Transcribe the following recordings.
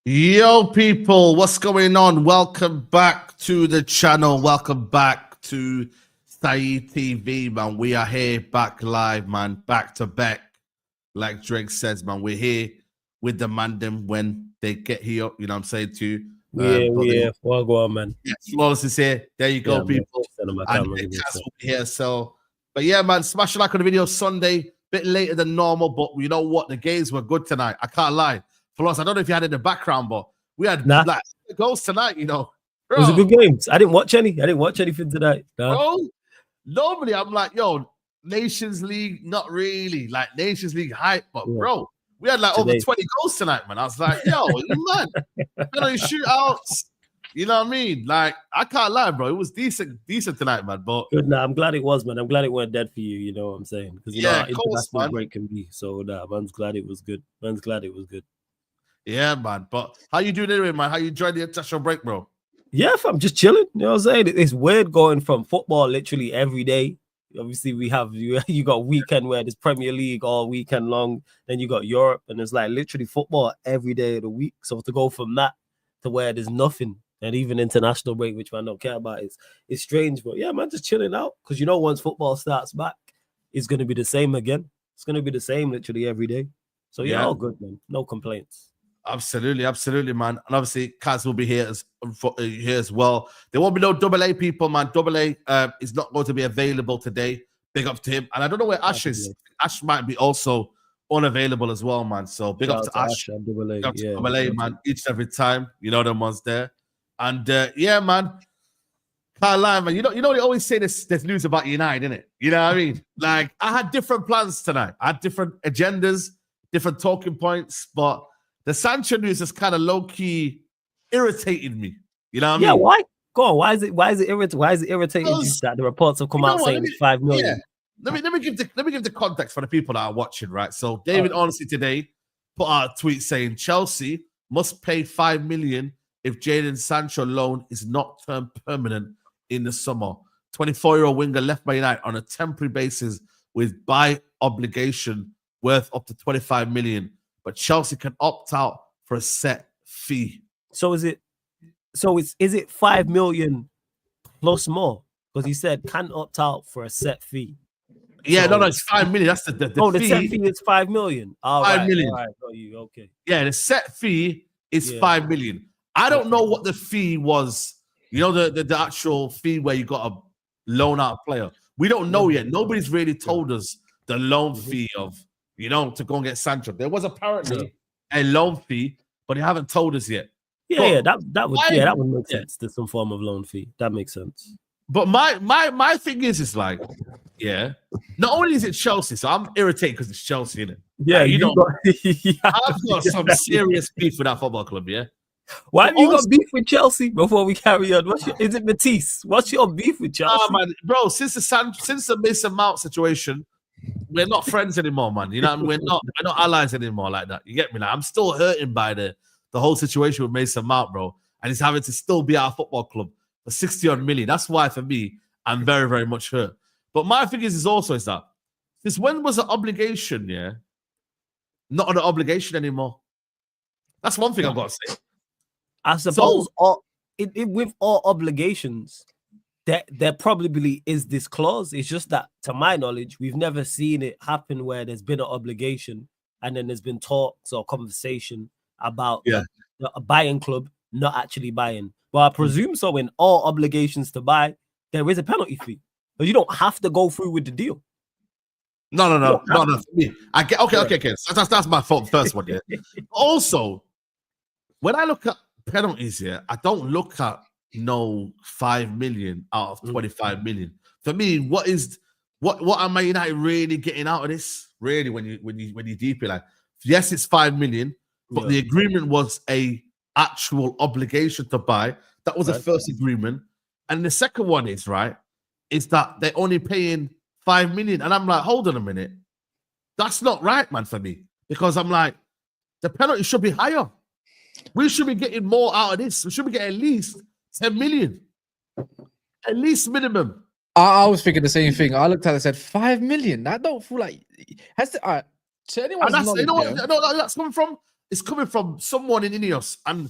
Yo, people, what's going on? Welcome back to the channel. Welcome back to Saeed TV, man. We are here back live, man, back to back. Like Drake says, man, we're here with the mandem when they get here. You know what I'm saying to you? Yeah. Well, go on, man. Yeah, Flawless is here. There you go, people. And the cats will be here. So, but yeah, man, smash a like on the video Sunday. Bit later than normal, but you know what? The games were good tonight. I can't lie. Flawless, I don't know if you had it in the background, but we had like goals tonight, you know. Bro. It was a good game. I didn't watch anything tonight. No. Bro, normally I'm like, yo, Nations League, not really. Like Nations League hype, but bro, we had like over 20 goals tonight, man. I was like, yo, you man, shootouts. You know what I mean? Like, I can't lie, bro. It was decent tonight, man. But good, I'm glad it was, man. I'm glad it weren't dead for you. You know what I'm saying? Because you know how international break can be. So man's glad it was good. Man's glad it was good. Yeah, man. But how you doing anyway, man? How you enjoying the international break, bro? Yeah, I'm just chilling. You know what I'm saying? It's weird going from football literally every day. Obviously, we have you got weekend where there's Premier League all weekend long. Then you got Europe, and it's like literally football every day of the week. So to go from that to where there's nothing, and even international break, which I don't care about, it's strange. But yeah, man, just chilling out because you know once football starts back, it's gonna be the same again. It's gonna be the same literally every day. So yeah, all good, man. No complaints. Absolutely, man. And obviously, Kaz will be here as well. There won't be no AA people, man. AA is not going to be available today. Big up to him. And I don't know where Ash is. Ash might be also unavailable as well, man. So big up to Ash. Big up to AA, man. Each and every time, you know them ones there. And yeah, man. Can't lie, man. You know they always say there's news about United, innit? You know what I mean? Like I had different plans tonight. I had different agendas, different talking points, but the Sancho news is kind of low-key irritated me. You know what I mean? Yeah, why? Go on. Why is it irritating you that the reports have come out saying it's 5 million? Yeah. Let me give the context for the people that are watching, right? So David honestly today put out a tweet saying Chelsea must pay 5 million if Jadon Sancho loan is not turned permanent in the summer. 24-year-old winger left by United on a temporary basis with buy obligation worth up to 25 million. But Chelsea can opt out for a set fee. So is it 5 million plus more? Because he said can opt out for a set fee. Yeah, so, no, it's 5 million. That's the fee. The set fee is 5 million. 5 million. All right, got you. Okay. Yeah, the set fee is 5 million. I don't know what the fee was. You know, the actual fee where you got to loan out a player. We don't know yet. Nobody's really told us the loan fee of, you know, to go and get Sancho. There was apparently a loan fee, but they haven't told us yet. That would make sense. There's some form of loan fee. That makes sense. But my thing is like, not only is it Chelsea, so I'm irritated because it's Chelsea, innit? Yeah, like, you know, I've got some serious beef with that football club, yeah. Why have you got beef with Chelsea? Before we carry on, is it Matisse? What's your beef with Chelsea? Man, bro, since the Mason Mount situation, we're not friends anymore, man. You know what I mean? We're not allies anymore like that. You get me? Like, I'm still hurting by the whole situation with Mason Mount, bro, and he's having to still be at our football club for 60-odd million. That's why, for me, I'm very, very much hurt. But my thing is that since when was an obligation, not an obligation anymore? That's one thing I've got to say. I suppose with all obligations, there probably is this clause. It's just that, to my knowledge, we've never seen it happen where there's been an obligation and then there's been talks or conversation about a buying club not actually buying. But I presume so in all obligations to buy, there is a penalty fee. But you don't have to go through with the deal. No. For me, I get okay. That's my first one. Yeah. Also, when I look at penalties here, I don't look at 5 million out of 25 million. For me, what am Man United really getting out of this? Really, when you deep it, like, yes, it's 5 million, but the agreement was a actual obligation to buy. That was the first agreement, and the second one is that they're only paying 5 million, and I'm like, hold on a minute, that's not right, man, for me, because I'm like, the penalty should be higher. We should be getting more out of this. We should be getting at least 10 million. At least minimum. I was thinking the same thing. I looked at it and said 5 million. I don't feel like to anyone's knowledge, that's coming from. It's coming from someone in Ineos, and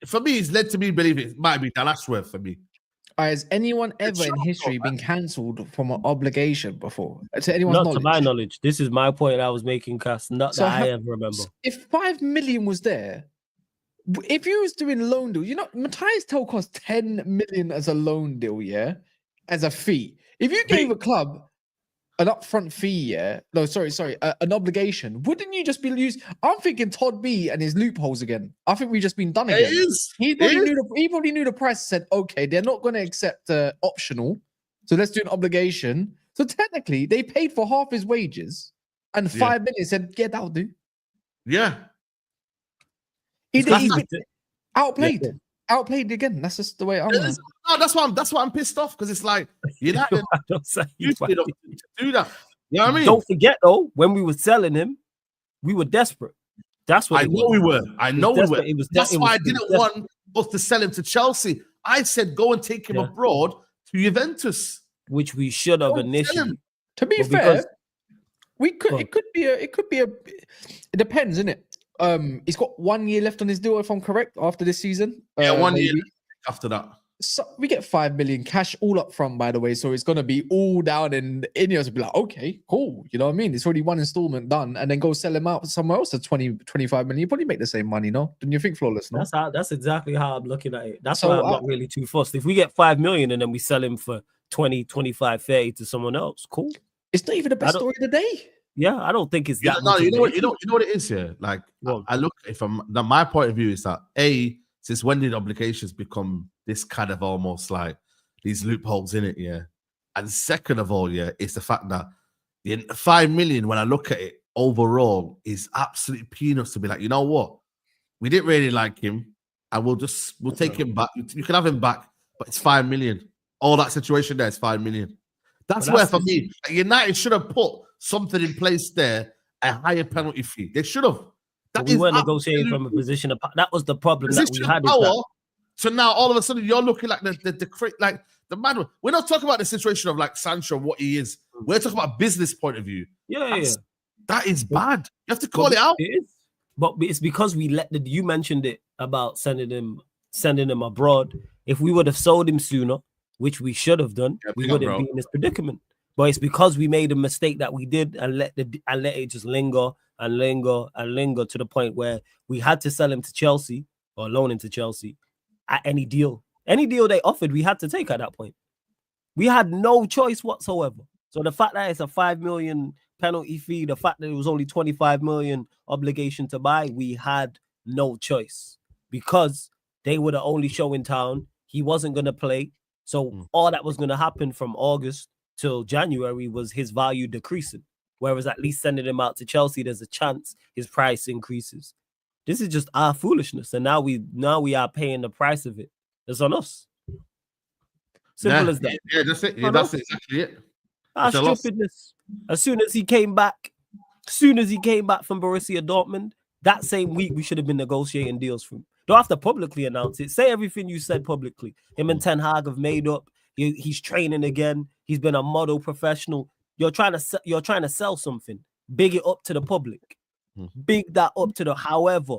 for me, it's led to me believe it might be Dan Ashworth for me. Has anyone ever in history been cancelled from an obligation before? To anyone's knowledge? To my knowledge. This is my point I was making, Cass. Not that I ever remember. If 5 million was there, if you was doing loan deal, Matthias Tell cost 10 million as a loan deal, as a fee. If you gave a club an upfront fee, an obligation, wouldn't you just be used? I'm thinking Todd B and his loopholes again. I think we've just been done again. He probably knew the price, said, okay, they're not going to accept optional, so let's do an obligation. So technically, they paid for half his wages, and 5 million said, yeah, that'll do. Yeah. He's outplayed. Yeah. Outplayed again. That's just the way I'm. No, that's why I'm pissed off, because it's like United you to do that. You know what I mean? Don't forget though, when we were selling him, we were desperate. That's what I know we were. That's why I didn't want us to sell him to Chelsea. I said go and take him abroad to Juventus, which we should have initially. To be fair, we could. It could be a. It depends, innit? He's got 1 year left on his deal, if I'm correct, after this season. 1 year after that. So we get 5 million cash all up front, by the way. So it's gonna be all down, and Ineos will be like, okay, cool. You know what I mean? It's already one installment done, and then go sell him out somewhere else at 20-25 million. You probably make the same money, no? Don't you think, Flawless? No? That's exactly how I'm looking at it. That's why I'm not really too fussed. If we get 5 million and then we sell him for 20, 25, 30 to someone else, cool. It's not even the best story of the day. Yeah, I don't think it's that. No, you know what it is here. Like, I look, my point of view is that since when did obligations become this kind of almost like these loopholes in it? Yeah, and second of all, it's the fact that the 5 million, when I look at it overall, is absolutely peanuts to be like, you know what, we didn't really like him, and we'll take him back. You can have him back, but it's 5 million. All that situation there is 5 million. That's where for me, United should have put something in place there, a higher penalty fee. They should have. We weren't negotiating from a position of power. That was the problem that we had. So now all of a sudden you're looking like the man. We're not talking about the situation of like Sancho, what he is. We're talking about a business point of view. That is bad. You have to call it out. It is. But it's because we you mentioned it about sending him abroad. If we would have sold him sooner, which we should have done, we wouldn't be in this predicament. But it's because we made a mistake that we did and let it just linger and linger and linger to the point where we had to sell him to Chelsea or loan him to Chelsea. at any deal. Any deal they offered, we had to take at that point. We had no choice whatsoever. So the fact that it's a 5 million penalty fee, the fact that it was only 25 million obligation to buy, we had no choice because they were the only show in town. He wasn't going to play. So all that was going to happen from August till January was his value decreasing. Whereas at least sending him out to Chelsea, there's a chance his price increases. This is just our foolishness. And now we are paying the price of it. It's on us. Simple as that. Yeah, that's it. Yeah, that's exactly it. Our stupidness. As soon as he came back from Borussia Dortmund, that same week we should have been negotiating deals from. Don't have to publicly announce it. Say everything you said publicly. Him and Ten Hag have made up. He's training again. He's been a model professional. You're trying to sell something. Big it up to the public. Big that up to the. However,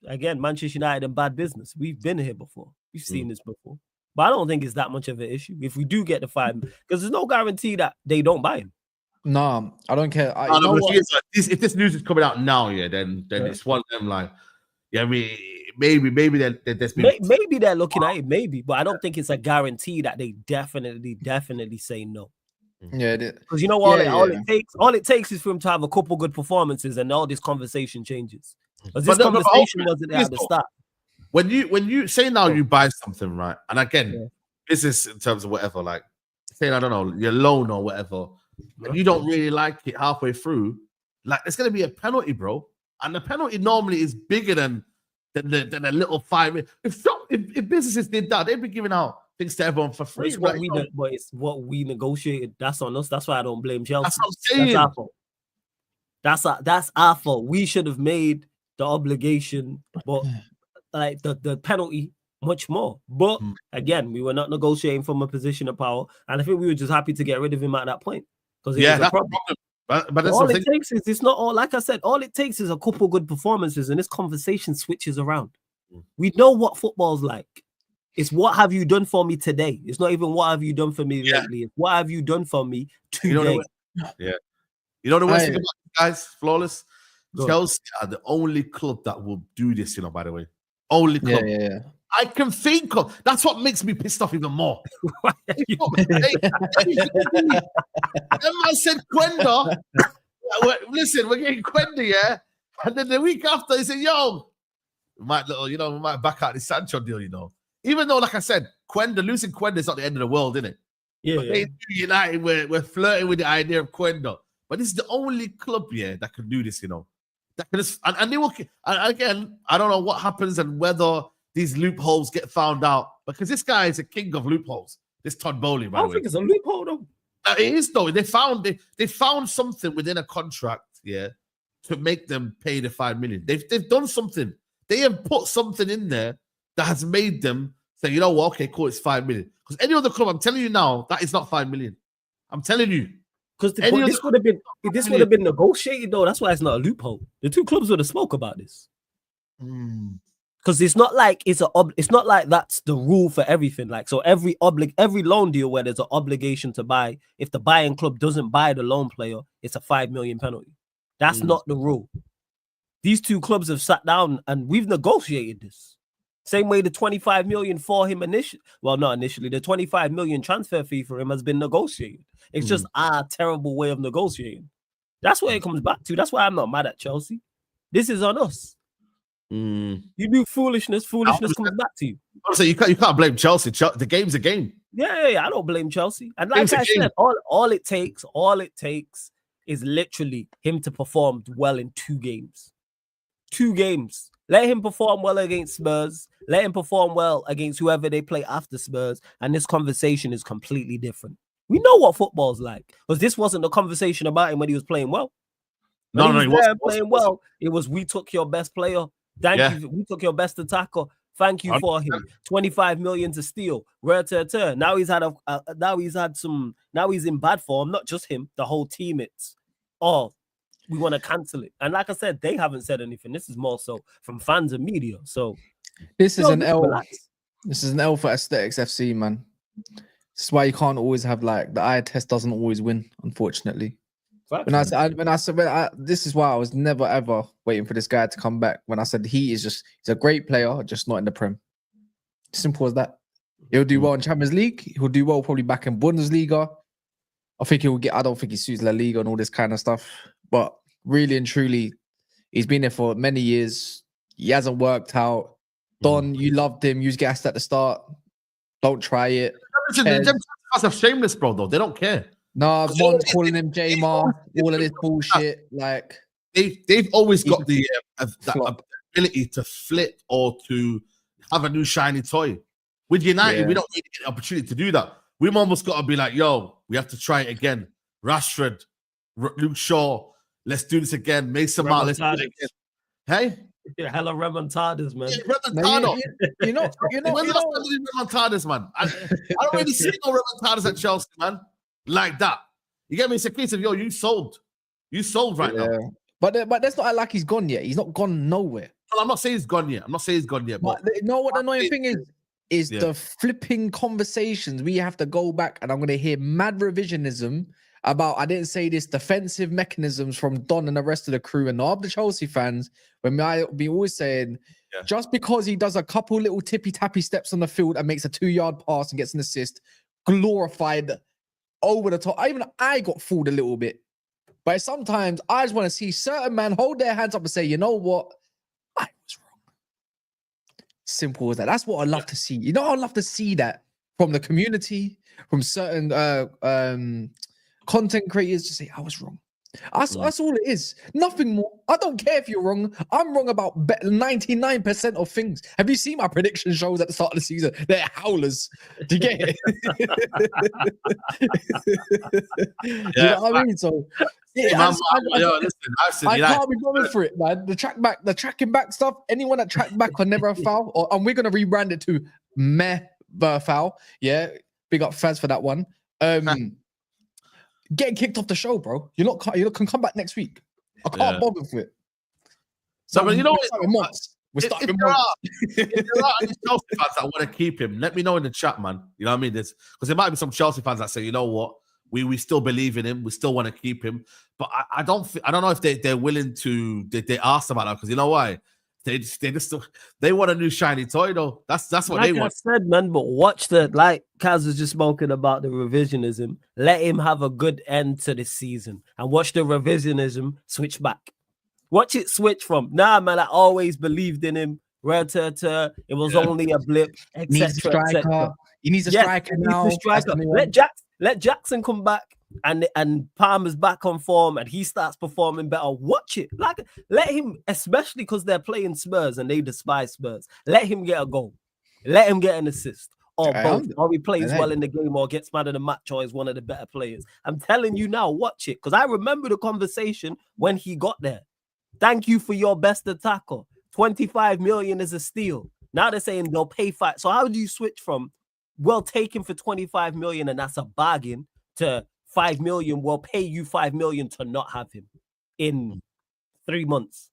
again, Manchester United and bad business. We've been here before. We've seen this before. But I don't think it's that much of an issue if we do get the 5, because there's no guarantee that they don't buy him. No, I don't care. If this news is coming out now, then it's one of them like, maybe there's been... maybe they're looking at it, maybe, but I don't think it's a guarantee that they definitely say no. Yeah, because you know what? All it takes is for him to have a couple good performances, and all this conversation changes. Because this conversation wasn't there at the start. When you say now you buy something, right? And again, this is in terms of whatever, like saying, I don't know, your loan or whatever, and you don't really like it halfway through, like it's gonna be a penalty, bro. And the penalty normally is bigger than a little 5. If businesses did that, they'd be giving out things to everyone for free. It's what we negotiated. That's on us. That's why I don't blame Chelsea. That's what I'm saying. That's our fault. We should have made the obligation, but like the penalty much more. But again, we were not negotiating from a position of power, and I think we were just happy to get rid of him at that point because that's a problem. But that's all it takes is it's not all. Like I said, all it takes is a couple good performances, and this conversation switches around. We know what football's like. It's what have you done for me today? It's not even what have you done for me lately. It's what have you done for me today? You know the worst thing about guys, flawless. Chelsea are the only club that will do this, by the way. Only club. Yeah. I can think of. That's what makes me pissed off even more. Then I said, Quenda, listen, we're getting Quenda, yeah? And then the week after, he said, yo, we might back out the Sancho deal, Even though, like I said, losing Quenda is not the end of the world, isn't it? Yeah. United, we're flirting with the idea of Quenda. But this is the only club, that can do this, That can just, and they will. And again, I don't know what happens and whether these loopholes get found out, because this guy is a king of loopholes. This Todd Bowley, by the way. I don't think it's a loophole, though. It is, though. They found something within a contract, to make them pay the 5 million. They've done something. They have put something in there that has made them say, you know what? Okay, cool, it's 5 million. Because any other club, I'm telling you now, that is not 5 million. I'm telling you. Because this would have been negotiated, though. That's why it's not a loophole. The two clubs would have spoke about this. Because it's not like it's not like that's the rule for everything. Like, so every loan deal where there's an obligation to buy, if the buying club doesn't buy the loan player, it's a 5 million penalty. That's not the rule. These two clubs have sat down and we've negotiated this. Same way the 25 million for him not initially, the 25 million transfer fee for him has been negotiated. It's just our terrible way of negotiating. That's what it comes back to. That's why I'm not mad at Chelsea. This is on us. You do foolishness comes back to you. So you can't blame Chelsea. The game's a game. Yeah. I don't blame Chelsea. And like I said, all it takes is literally him to perform well in 2 games. 2 games. Let him perform well against Spurs. Let him perform well against whoever they play after Spurs. And this conversation is completely different. We know what football's like. Because this wasn't a conversation about him when he was playing well. He wasn't playing well. It was, we took your best player. Thank you. We took your best attacker. Thank you for him. 25 million to steal. Now he's in bad form. Not just him, the whole team. We want to cancel it. And like I said, they haven't said anything. This is more so from fans and media. So this is an L. This is an L for Aesthetics FC, man. This is why you can't always have the eye test doesn't always win, unfortunately. This is why I was never ever waiting for this guy to come back. When I said he's a great player, just not in the Prem. Simple as that. He'll do well in Champions League. He'll do well probably back in Bundesliga. I think he'll get. I don't think he suits La Liga and all this kind of stuff. But really and truly, he's been there for many years. He hasn't worked out. Don, you loved him. You was gassed at the start. Don't try it. Them fans are shameless, bro. Though they don't care. No, one's calling him J-Mar. All of this bullshit. Like they've always got the ability to flip or to have a new shiny toy. With United, we don't really get the opportunity to do that. We've almost got to be like, yo, we have to try it again. Rashford, Luke Shaw, let's do this again. Mason Mount, let's do it again. Hey? Yeah, hella remontadas, man. Yeah, remontado. You know. When's the last time you did remontadas, man? I don't really see no remontadas at Chelsea, man. Like that. You get me? It's a case of, yo, you sold. You sold right now. But that's not like he's gone yet. He's not gone nowhere. Well, I'm not saying he's gone yet. But you know what the annoying thing is the flipping conversations. We have to go back and I'm going to hear mad revisionism about, I didn't say this, defensive mechanisms from Don and the rest of the crew and all the Chelsea fans, when I be always saying, just because he does a couple little tippy-tappy steps on the field and makes a 2-yard pass and gets an assist, glorified over the top. Even I got fooled a little bit. But sometimes I just want to see certain men hold their hands up and say, you know what? I was wrong. Simple as that. That's what I love to see. You know, I love to see that from the community, from certain content creators to say, I was wrong. That's all it is. Nothing more. I don't care if you're wrong. I'm wrong about 99% of things. Have you seen my prediction shows at the start of the season? They're howlers. Do you get it? You know what I mean? So I can't be bothered for it, man. The tracking back stuff. Anyone that tracked back on never a foul, and we're gonna rebrand it to meh foul. Yeah, big up fans for that one. Getting kicked off the show, bro. You can come back next week. I can't bother with it. So, but you know, we're starting if there are any Chelsea fans that want to keep him, let me know in the chat, man. You know what I mean? Because there might be some Chelsea fans that say, you know what, we still believe in him, we still want to keep him. But I don't know if they're willing to. They ask about that because you know why? They want a new shiny toy though. That's what they want. I said, man, but watch like Kaz was just spoken about the revisionism. Let him have a good end to the season and watch the revisionism switch back. Watch it switch from man, I always believed in him. It was only a blip, etc. He needs a striker now. Let Jackson come back and Palmer's back on form and he starts performing better. Watch it. Like, let him, especially because they're playing Spurs and they despise Spurs. Let him get a goal. Let him get an assist. Or both. Or he plays well in the game or gets man of the match or is one of the better players. I'm telling you now, watch it. Because I remember the conversation when he got there. Thank you for your best attacker. 25 million is a steal. Now they're saying they'll pay 5. So how do you switch from, well, take him for 25 million and that's a bargain, to 5 million, will pay you 5 million to not have him in 3 months?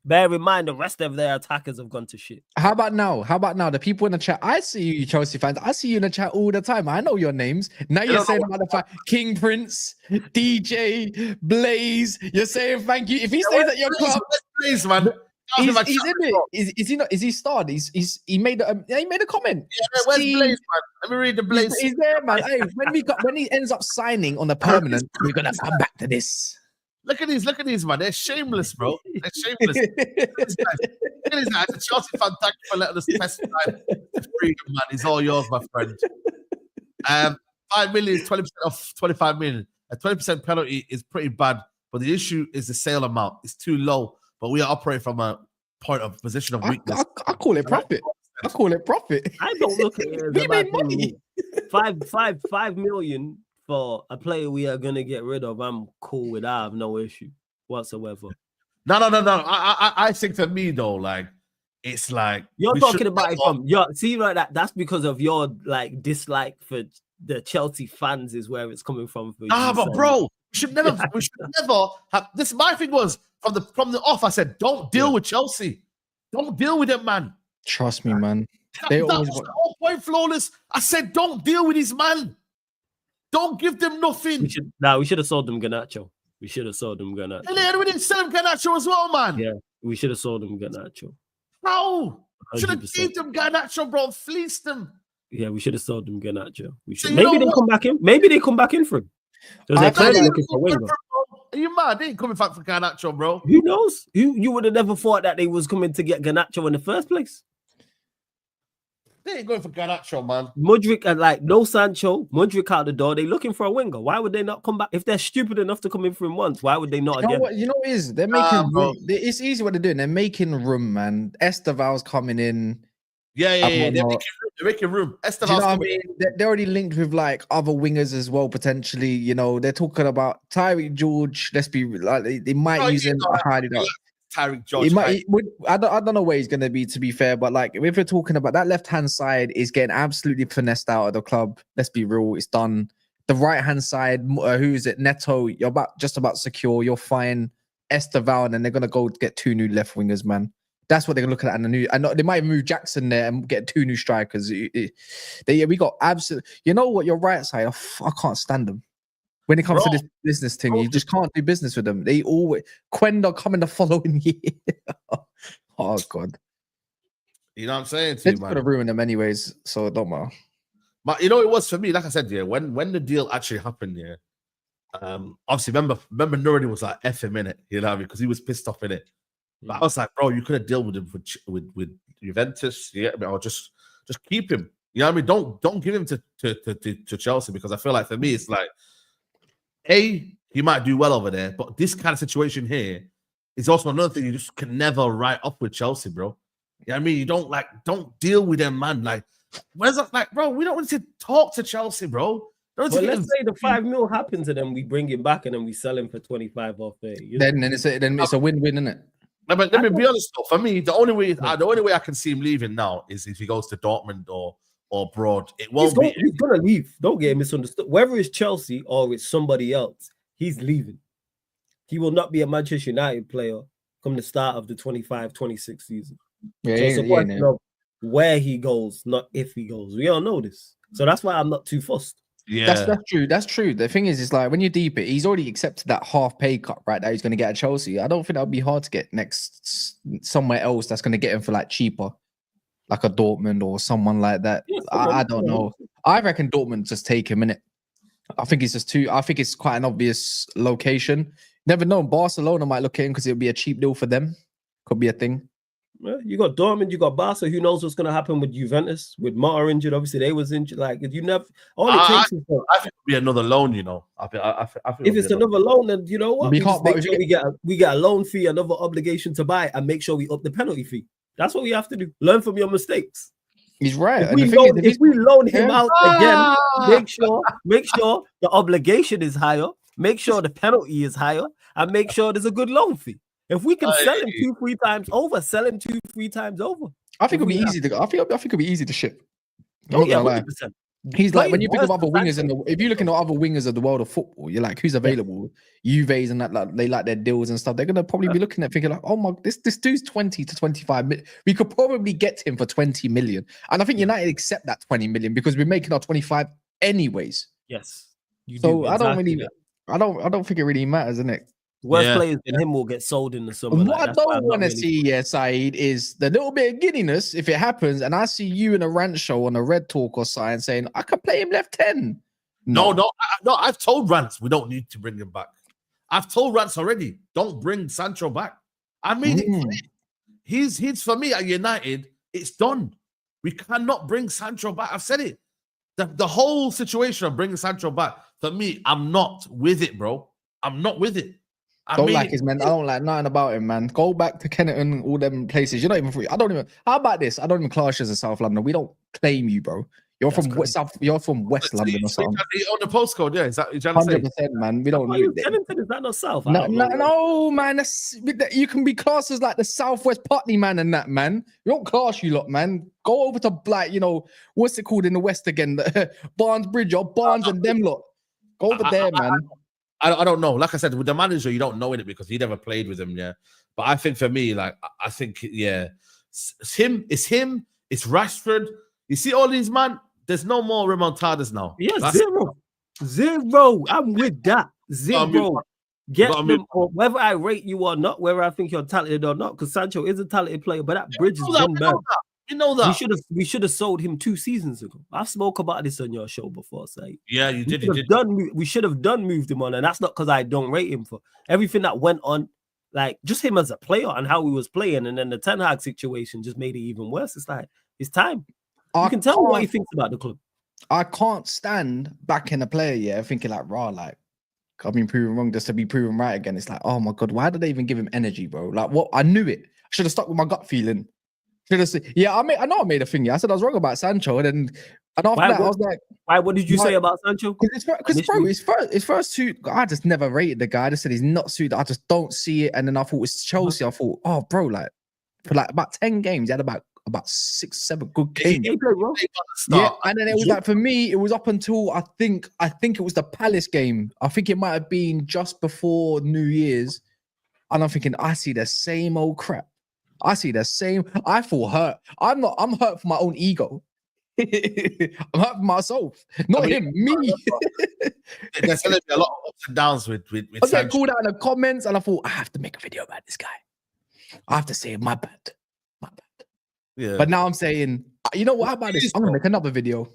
Bear in mind, the rest of their attackers have gone to shit. How about now? The people in the chat? I see you, Chelsea fans. I see you in the chat all the time. I know your names. Now you're saying about the fact King Prince, DJ, Blaze. You're saying thank you. If he stays at your club, Blaze, man. He's in it. Is he not? Is he starred? He made a comment. Yeah, where's Blaze, man? Let me read the Blaze. He's there, man. Hey, when he ends up signing on the permanent, we're gonna come back to this. Look at these, man. They're shameless, bro. They're shameless. Look at these guys. The Chelsea fan, thank you for letting us testify to freedom, man. It's all yours, my friend. 5 million is 20% of 25 million. A 20% penalty is pretty bad, but the issue is the sale amount. It's too low. But we are operating from a position of weakness. I call it profit. I don't look at it as a bad thing. 5 million for a player we are gonna get rid of. I'm cool with that. I have no issue whatsoever. No. I think for me though, like it's like you're talking about it from that. That's because of your like dislike for the Chelsea fans is where it's coming from. But bro, we should never have this. My thing was from the off. I said, don't deal with Chelsea. Don't deal with them, man. Trust me, man. That was the whole point, Flawless. I said, don't deal with these man. Don't give them nothing. We should have sold them Garnacho. We didn't sell them Garnacho as well, man. Yeah, we should have sold them Garnacho. How? Should have 100%. gave them Garnacho, bro. Fleeced them. Yeah, we should have sold them Garnacho. We should. So Maybe they come back in. Maybe they come back in for him. Because they're clearly looking for a winger. Are you mad? They ain't coming back for Garnacho, bro. Who knows? You would have never thought that they was coming to get Garnacho in the first place. They ain't going for Garnacho, man. Mudryk and like no Sancho, Mudryk out the door. They looking for a winger. Why would they not come back? If they're stupid enough to come in for him once, why would they not again? You know what it is? They're making room. It's easy what they're doing. They're making room, man. Esteval's coming in. Yeah. They're making room. Esteval's you know coming what I mean? They're already linked with like other wingers as well, potentially. You know, they're talking about Tyreek George. Let's be like they might use him. Tyreek George. I don't know where he's going to be, to be fair, but like if we're talking about that left hand side is getting absolutely finessed out of the club. Let's be real, it's done. The right hand side, who is it? Neto, you're just about secure. You're fine. Esteval, and then they're going to go get 2 new left wingers, man. That's what they're looking at. And they might move Jackson there and get 2 new strikers. We got absolute. You know what? Your right side, I can't stand them. When it comes to this business thing, you just can't do business with them. They always Quenda coming the following year. Oh God, you know what I'm saying? It's gonna ruin them anyways, so it don't matter. But you know, it was for me. Like I said, yeah, when the deal actually happened, yeah. Obviously, remember Nuruddin was like F him in it, you know, because he was pissed off in it. But I was like, bro, you could have dealt with him with Juventus, yeah, or just keep him. You know what I mean? Don't give him to Chelsea, because I feel like for me it's like, he might do well over there, but this kind of situation here is also another thing you just can never write up with Chelsea, bro. You know what I mean? You don't deal with them, man. Like, where's that? Like, bro, we don't want to talk to Chelsea, bro. Well, let's say the 5 mil happens and then we bring him back and then we sell him for 25 or 30. Then it's a win-win, isn't it? No, but let me be honest though. For me, the only way I can see him leaving now is if he goes to Dortmund or abroad. It won't be. He's gonna leave. Don't get misunderstood. Whether it's Chelsea or it's somebody else, he's leaving. He will not be a Manchester United player come the start of the 25-26 season. Yeah, so it's a question of where he goes, not if he goes. We all know this. So that's why I'm not too fussed. Yeah, that's true. That's true. The thing is, like when you deep it, he's already accepted that half pay cut, right? That he's going to get at Chelsea. I don't think that would be hard to get next somewhere else that's going to get him for like cheaper, like a Dortmund or someone like that. Yeah, I don't know. I reckon Dortmund just take him in it. I think it's just too. I think it's quite an obvious location. Never know. Barcelona might look at him because it'll be a cheap deal for them. Could be a thing. Well, you got Dortmund, you got Barca. Who knows what's going to happen with Juventus? With Mata injured, obviously they was injured. Like you never. All it takes is. I think it'll be another loan. You know, I think if it's another loan, then you know what? We can't. We get a loan fee, another obligation to buy, and make sure we up the penalty fee. That's what we have to do. Learn from your mistakes. He's right. If we loan him out again, make sure the obligation is higher. Make sure the penalty is higher, and make sure there's a good loan fee. If we can sell him 2-3 times over, sell him 2-3 times over. I think it'll be easy to go. I think it'll be easy to ship. Oh yeah, 100%. He's like when you think of other wingers if you look into other wingers of the world of football, you're like, who's available? Juve's and that, like they like their deals and stuff. They're gonna probably be looking at thinking like, oh my, this dude's 20 to 25 million. We could probably get him for 20 million. And I think United accept that 20 million because we're making our 25 anyways. Yes. I don't think it really matters, isn't it? Worst players than him will get sold in the summer. What I don't want to see, Saeed, is the little bit of giddiness if it happens, and I see you in a rant show on a Red Talk or something saying, I can play him left 10. No. I've told Rants we don't need to bring him back. I've told Rants already, don't bring Sancho back. I made it clear. He's for me at United, it's done. We cannot bring Sancho back. I've said it. The whole situation of bringing Sancho back, for me, I'm not with it, bro. I'm not with it. I don't like his man. I don't like nothing about him, man. Go back to Kenneton, all them places. You're not even free. How about this? I don't even class you as a South London. We don't claim you, bro. You're from South. You're from West London or something. On the postcode, yeah. Is that 100%, man? We don't need Kenneton. Is that not South? No, man. You can be classed as like the Southwest Putney man and that, man. We don't class you lot, man. Go over to like, what's it called in the West again? Barnes Bridge or Barnes and them lot. Go over there, man. I don't know. Like I said, with the manager, you don't know it because he never played with him, yeah. But I think for me, I think, yeah, it's him, it's Rashford. You see all these, man, there's no more remontadas now. Yeah, zero. I'm with that. Zero. Get them, or whether I rate you or not, whether I think you're talented or not, because Sancho is a talented player, but that bridge has been bad. You know that. We should have sold him 2 seasons ago. I've spoke about this on your show before, Saeed. Yeah, you did. We should have moved him on, and that's not because I don't rate him for everything that went on, like just him as a player and how he was playing, and then the Ten Hag situation just made it even worse. It's like it's time. You can tell what he thinks about the club. I can't stand backing a player, thinking like, like I've been proven wrong just to be proven right again. It's like, oh my god, why did they even give him energy, bro? Like, what? I knew it. I should have stuck with my gut feeling. Should have said, yeah, I know I made a thing. Yeah, I said I was wrong about Sancho, and after that, I was like, why? What did you say about Sancho? Because bro, his first 2, I just never rated the guy. I just said he's not suited. I just don't see it. And then I thought it's Chelsea. I thought, oh, bro, like for like about 10 games, he had about 6, 7 good games. Yeah, and then it was like for me, it was up until I think it was the Palace game. I think it might have been just before New Year's, and I'm thinking, I see the same old crap. I see the same. I feel hurt. I'm hurt for my own ego. I'm hurt for myself, not him. Me. There's going to be a lot of ups and downs with I was getting called out in the comments, and I thought I have to make a video about this guy. I have to say my bad. Yeah. But now I'm saying, you know what? How about this? I'm gonna make another video.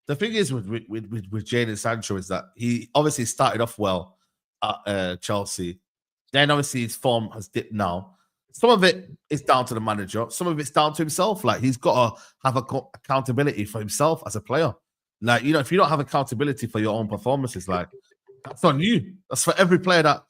The thing is with Jadon Sancho is that he obviously started off well at Chelsea. Then obviously his form has dipped now. Some of it is down to the manager. Some of it's down to himself. Like he's got to have accountability for himself as a player. Like, you know, if you don't have accountability for your own performances, like that's on you. That's for every player that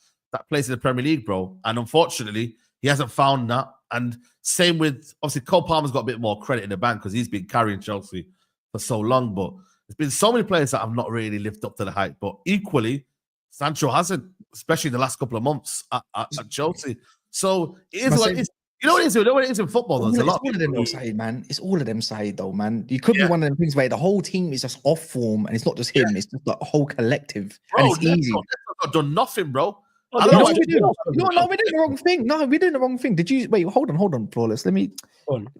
plays in the Premier League, bro. And unfortunately, he hasn't found that. And same with, obviously, Cole Palmer's got a bit more credit in the bank because he's been carrying Chelsea for so long. But there's been so many players that have not really lived up to the hype. But equally, Sancho hasn't, especially in the last couple of months at Chelsea. So it is what it is. You know what it is? You know what it is in football? There's a lot. It's all of them, though, Saeed, man. It's all of them, Saeed, though, man. You could be one of them things where the whole team is just off form, and it's not just him. It's just like a whole collective, bro, and it's easy. Not done nothing, bro. No, we're doing the wrong thing. No, we're doing the wrong thing. Did you wait? Hold on, Flawless. Let me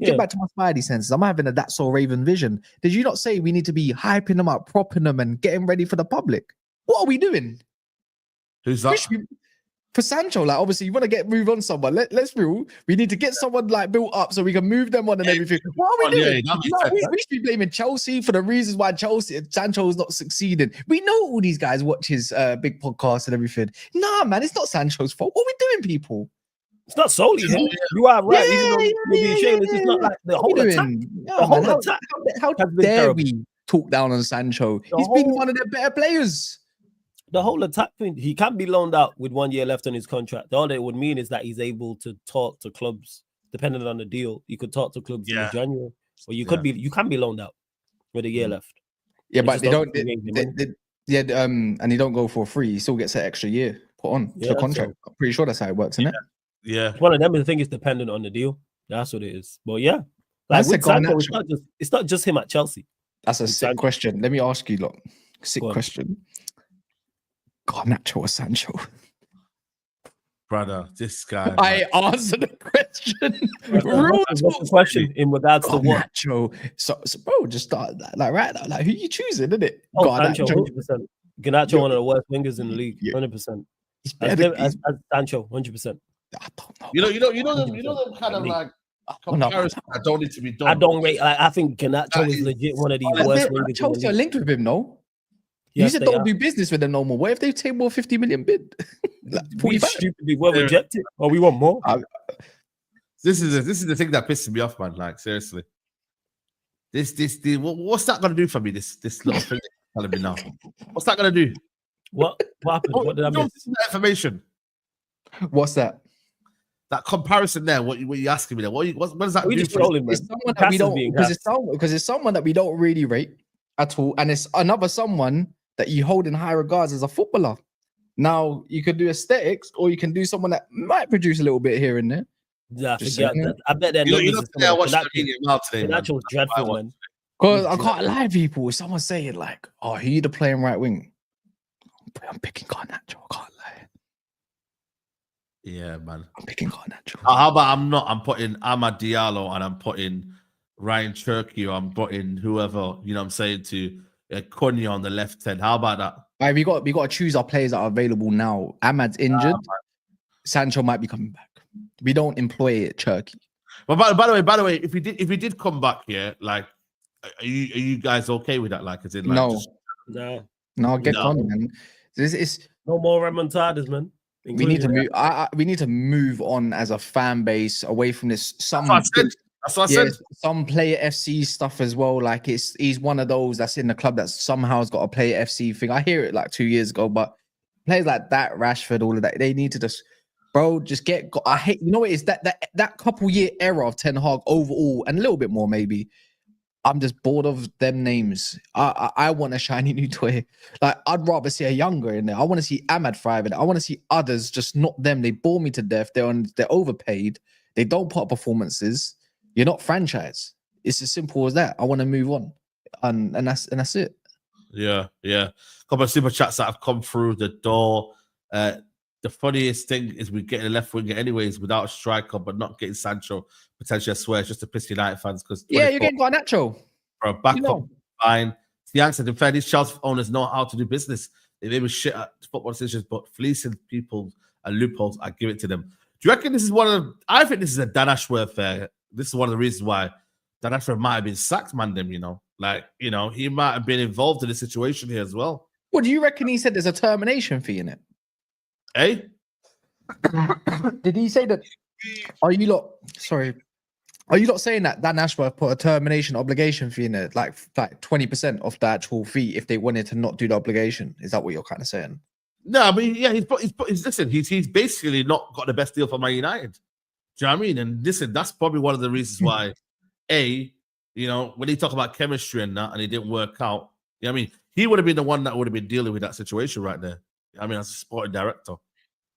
get back to my Spidey senses. I'm having a That's So Raven vision. Did you not say we need to be hyping them up, propping them, and getting ready for the public? What are we doing? Who's that? For Sancho, like obviously you want to move on someone. Let's move. We need to get someone like built up so we can move them on and everything. What are we doing? We should be blaming Chelsea for the reasons why Sancho is not succeeding. We know all these guys watch his big podcast and everything. Nah, man, it's not Sancho's fault. What are we doing, people? It's not solely him. You are right. Even though you're being shameless, it's not like the whole attack. The whole attack. How dare we talk down on Sancho? He's been one of their better players. The whole attack thing, he can't be loaned out with 1 year left on his contract. All it would mean is that he's able to talk to clubs, depending on the deal. You could talk to clubs in January, or you can be loaned out with a year left. Yeah, but they don't. And he don't go for free. He still gets an extra year put on to the contract. I'm pretty sure that's how it works, isn't it? Yeah. One of them, the thing is dependent on the deal. That's what it is. But yeah, like with Sancho, it's not just him at Chelsea. That's a sick question. Let me ask you, look, sick question. Garnacho or Sancho? Brother, this guy. I answered the question. What's the question in regards to what? Garnacho. So bro, just start like right now. Like who you choosing, isn't it? Garnacho, 100%. Garnacho, one of the worst wingers in the league, 100%. He's better as Sancho, 100%. I don't know. You know them kind of like comparison that don't need to be done. I don't rate. I think Garnacho is legit one of the worst wingers. Chelsea are linked with him, no? Yes, you said don't do business with them no more. What if they take more 50 million bid? Like, we stupidly were rejected, or we want more. This is the thing that pisses me off, man. Like seriously, what's that gonna do for me? This little thing telling me now. What's that gonna do? What happened? What did I miss? That information. What's that? That comparison there. What you asking me there? What does that do? Just rolling, man. It's someone that we don't because it's someone that we don't really rate at all, and it's another someone that you hold in high regards as a footballer. Now, you could do aesthetics, or you can do someone that might produce a little bit here and there. Yeah, I bet they're Garnacho's dreadful, man. Because I can't lie to people. If someone's saying, like, oh, who you the playing right wing? I'm picking Garnacho. I can't lie. Yeah, man. I'm picking Garnacho. How about I'm putting Amad Diallo and I'm putting Ryan Cherki, or I'm putting whoever, you know what I'm saying, to Cunha on the left hand. How about that? All right, we got to choose our players that are available now. Ahmad's injured. Sancho might be coming back. We don't employ Cherki. But by the way, if we did come back here, like, are you guys okay with that? Like, as in, like, No, get on, man. This is no more remontadas, man. We need to move. We need to move on as a fan base away from this. That's what I said. Some player FC stuff as well. Like he's one of those that's in the club that somehow has got a player FC thing. I hear it like 2 years ago, but players like that, Rashford, all of that, they need to just, bro, just get. I hate. You know what it is that couple year era of Ten Hag overall, and a little bit more maybe. I'm just bored of them names. I want a shiny new toy. Like, I'd rather see a younger in there. I want to see Ahmad thriving. I want to see others, just not them. They bore me to death. They're overpaid. They don't put up performances. You're not franchise. It's as simple as that. I want to move on, and that's it. Yeah. A couple of super chats that have come through the door. The funniest thing is we get a left winger anyways without a striker, but not getting Sancho. Potentially, I swear, it's just to piss United fans because you're getting Garnacho for a backup. Fine. Tiang said, in fair, these Chelsea owners know how to do business. They may be shit at football decisions, but fleecing people and loopholes, I give it to them. Do you reckon this is I think this is a Dan Ashworth. This is one of the reasons why Dan Ashworth might have been sacked, man. He might have been involved in the situation here as well. What do you reckon? He said there's a termination fee in it. Hey, did he say that? Are you lot saying that Dan Ashworth put a termination obligation fee in it, like 20% off the actual fee if they wanted to not do the obligation? Is that what you're kind of saying? No, I mean, yeah, he's basically not got the best deal for Man United. Do you know what I mean? And listen, that's probably one of the reasons why, when they talk about chemistry and that, and it didn't work out, I mean, he would have been the one that would have been dealing with that situation right there. I mean, as a sporting director.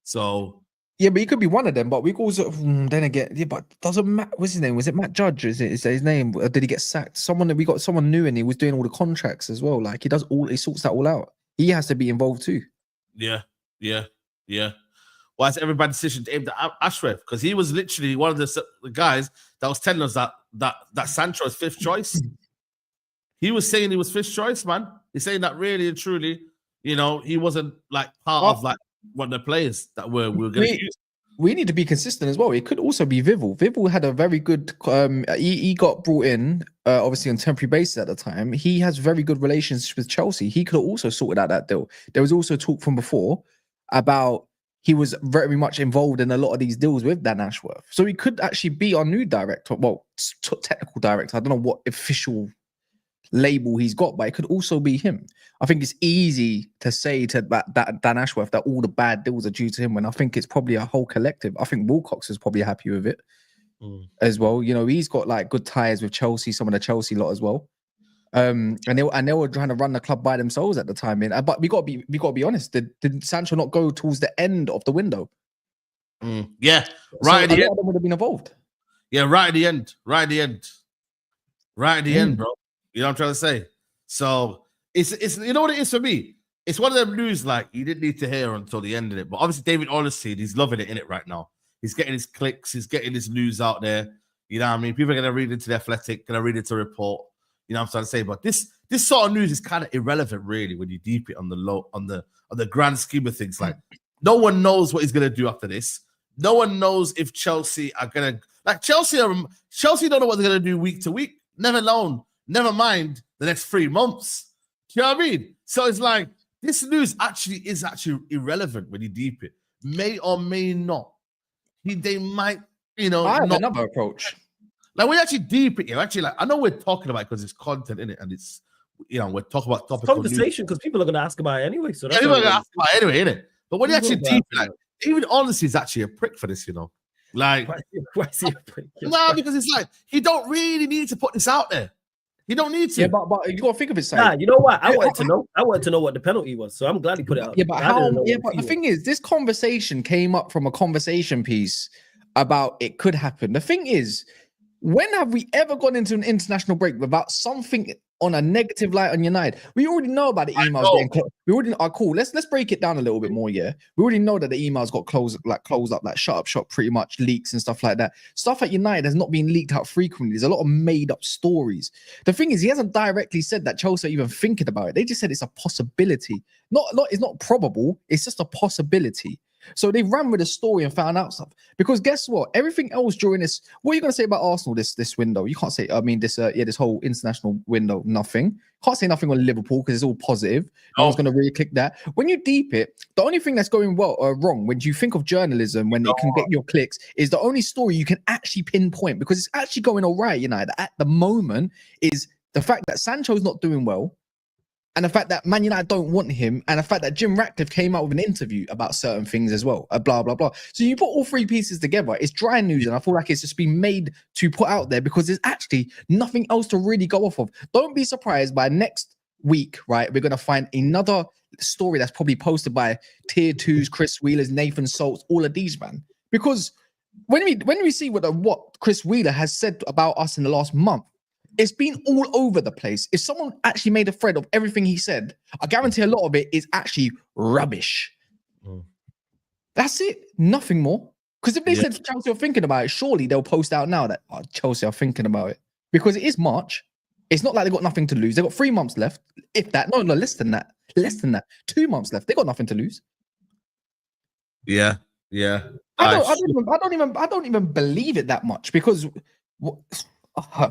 So yeah, but he could be one of them. But we also then again, but doesn't Matt? What's his name? Was it Matt Judge? Is that his name? Or did he get sacked? We got someone new, and he was doing all the contracts as well. Like he sorts that all out. He has to be involved too. Yeah. Why is everybody's decision aimed at Ashworth? Because he was literally one of the guys that was telling us that Sancho is fifth choice. He was saying he was fifth choice, man. He's saying that really and truly. He wasn't like part of like one of the players that we were going to use. We need to be consistent as well. It could also be Vivel. Vivel had a very good. He got brought in obviously on temporary basis at the time. He has very good relations with Chelsea. He could have also sorted out that deal. There was also talk from before about he was very much involved in a lot of these deals with Dan Ashworth. So he could actually be our new director. Well, technical director. I don't know what official label he's got, but it could also be him. I think it's easy to say to that Dan Ashworth that all the bad deals are due to him, when I think it's probably a whole collective. I think Wilcox is probably happy with it as well. He's got like good ties with Chelsea, some of the Chelsea lot as well. And they were trying to run the club by themselves at the time. But we got to be honest. Did Sancho not go towards the end of the window? Yeah, right. So a lot of them would have been involved. Yeah, right at the end, bro. You know what I'm trying to say? So it's you know what it is for me? It's one of them news like you didn't need to hear until the end of it. But obviously David Ornstein, he's loving it in it right now. He's getting his clicks, he's getting his news out there. You know what I mean? People are gonna read into the Athletic, gonna read into Report. You know what I'm trying to say? But this sort of news is kind of irrelevant, really, when you deep it on the grand scheme of things. Like, no one knows what he's gonna do after this. No one knows if Chelsea are gonna Chelsea don't know what they're gonna do week to week. Never mind the next 3 months. Do you know what I mean? So it's like this news is irrelevant when you deep it. May or may not. They might, I have another approach. Like when you actually deep it, I know we're talking about it because it's content in it, and it's we're talking about topical conversation because people are going to ask about it anyway. So that's people are going to ask about it anyway, innit? But when you actually deep it, even Honesty is actually a prick for this, Like, why is he a prick? No, because it's like he don't really need to put this out there. He don't need to. Yeah, but you got to think of it. Nah, you know what? I wanted to know what the penalty was, so I'm glad he put it out. Yeah, but the thing is, this conversation came up from a conversation piece about it could happen. The thing is, when have we ever gone into an international break without something on a negative light on United. We already know about the emails getting closed. We already are cool. Let's break it down a little bit more. Yeah, we already know that the emails got closed up, like shut up shop, pretty much leaks and stuff like that. Stuff at United has not been leaked out frequently. There's a lot of made up stories. The thing is, he hasn't directly said that Chelsea are even thinking about it. They just said it's a possibility. It's not probable. It's just a possibility. So they ran with the story and found out stuff. Because guess what? Everything else during this, what are you going to say about Arsenal this window? You can't say, this whole international window, nothing. Can't say nothing on Liverpool because it's all positive. No one's going to really click that. When you deep it, the only thing that's going wrong when you think of journalism, when it can get your clicks, is the only story you can actually pinpoint, because it's actually going all right, United, at the moment, is the fact that Sancho's not doing well, and the fact that Man United don't want him, and the fact that Jim Ratcliffe came out with an interview about certain things as well, blah, blah, blah. So you put all three pieces together, it's dry news, and I feel like it's just been made to put out there because there's actually nothing else to really go off of. Don't be surprised by next week, right? We're going to find another story that's probably posted by Tier 2s, Chris Wheelers, Nathan Saltz, all of these, man. Because when we see what Chris Wheeler has said about us in the last month, it's been all over the place. If someone actually made a thread of everything he said, I guarantee a lot of it is actually rubbish. That's it. Nothing more. Because if they said Chelsea are thinking about it, surely they'll post out now that Chelsea are thinking about it. Because it is March. It's not like they've got nothing to lose. They've got 3 months left. If that. No, less than that. Less than that. 2 months left. They got nothing to lose. Yeah. I don't even believe it that much, because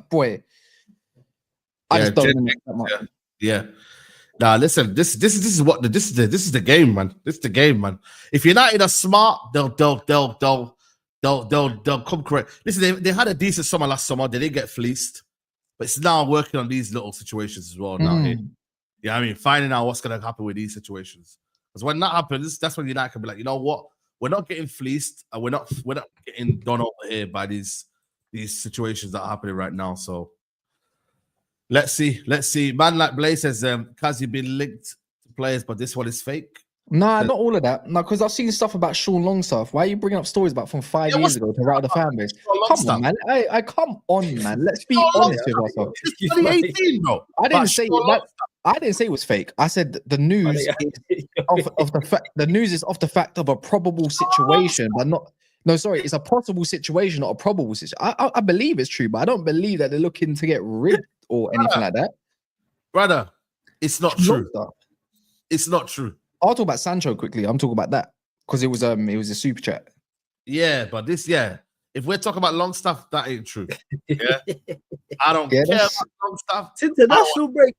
boy. I just don't know that much. Yeah. Nah, listen. This is the game, man. This is the game, man. If United are smart, they'll come correct. Listen, they had a decent summer last summer. They didn't get fleeced, but it's now working on these little situations as well. Now, I mean, finding out what's going to happen with these situations. Because when that happens, that's when United can be like, you know what? We're not getting fleeced, and we're not getting done over here by these situations that are happening right now. So. Let's see. Man like Blaze says, has he been linked to players, but this one is fake? Nah, not all of that. No, because I've seen stuff about Sean Longstaff. Why are you bringing up stories about from 5 years ago to rattle the fan base? Come on, man. Come on, man. Let's be honest with ourselves. 2018, bro. I didn't say that. I didn't say it was fake. I said the news is of the fact. The news is off the fact of a probable situation, but not. No, sorry, it's a possible situation, not a probable situation. I believe it's true, but I don't believe that they're looking to get rid or anything like that. Brother, it's not true. It's not true. I'll talk about Sancho quickly. I'm talking about that because it was a super chat. Yeah, but if we're talking about long stuff, that ain't true. Yeah, I don't care about long stuff. It's international break.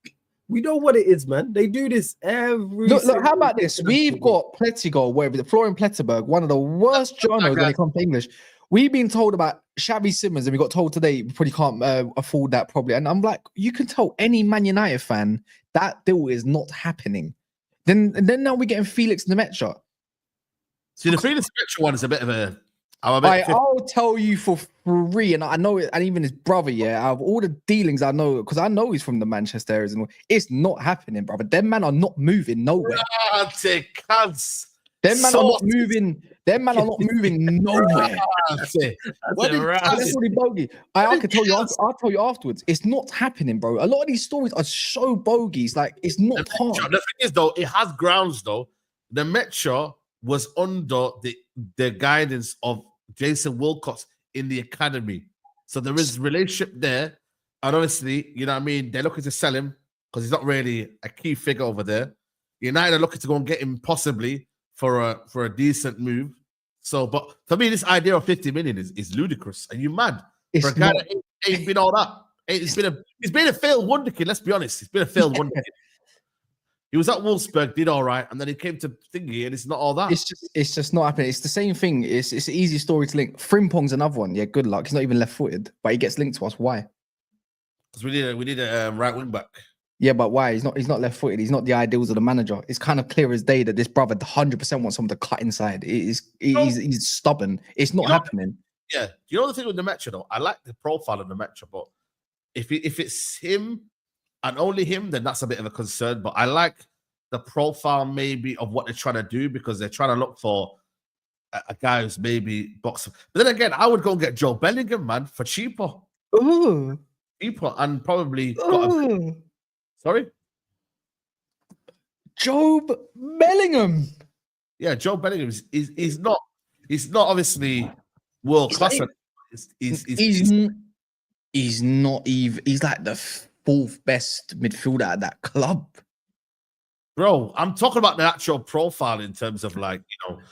We know what it is, man. They do this every. Look, how about this? We've got Pletigo, Florian Plettenberg, one of the worst journalists when it comes to English. We've been told about Xavi Simons, and we got told today we probably can't afford that probably. And I'm like, you can tell any Man United fan that deal is not happening. Then now we're getting Felix Nemecha. See, the Felix Nemecha one is a bit of a. I'll tell you for free, and I know it, and even his brother, out of all the dealings I know, because I know he's from the Manchester areas, and it's not happening, brother. Them man are not moving nowhere. Them man are not moving. Them man are not moving nowhere. That's really bogey. I can tell you. I'll tell you afterwards. It's not happening, bro. A lot of these stories are so bogeys. Like it's not hard. The thing is, though, it has grounds. Though the Metro was under the guidance of Jason Wilcox in the academy, so there is relationship there. And honestly, you know what I mean. They're looking to sell him because he's not really a key figure over there. United are looking to go and get him possibly for a decent move. So, but for me, this idea of 50 million is ludicrous. Are you mad? For a guy that ain't been all that. He's been a failed wonderkid. Let's be honest. He's been a failed wonderkid. He was at Wolfsburg, did all right, and then he came to Thingy, and it's not all that. It's just not happening. It's the same thing. It's an easy story to link. Frimpong's another one. Yeah, good luck. He's not even left-footed, but he gets linked to us. Why? Because we need a right wing back. Yeah, but why? He's not left-footed. He's not the ideals of the manager. It's kind of clear as day that this brother 100% wants someone to cut inside. He's stubborn. It's not happening. Yeah. You know the thing with the Metro, though? I like the profile of the Metro, but if it's him and only him, then that's a bit of a concern. But I like the profile maybe of what they're trying to do, because they're trying to look for a guy who's maybe boxing. But then again, I would go and get Joe Bellingham, man, for cheaper. Ooh. Cheaper, and probably Sorry? Job Bellingham. Yeah, Joe Bellingham is not obviously world class. He's not even. He's like the fourth best midfielder at that club. Bro, I'm talking about the actual profile in terms of like,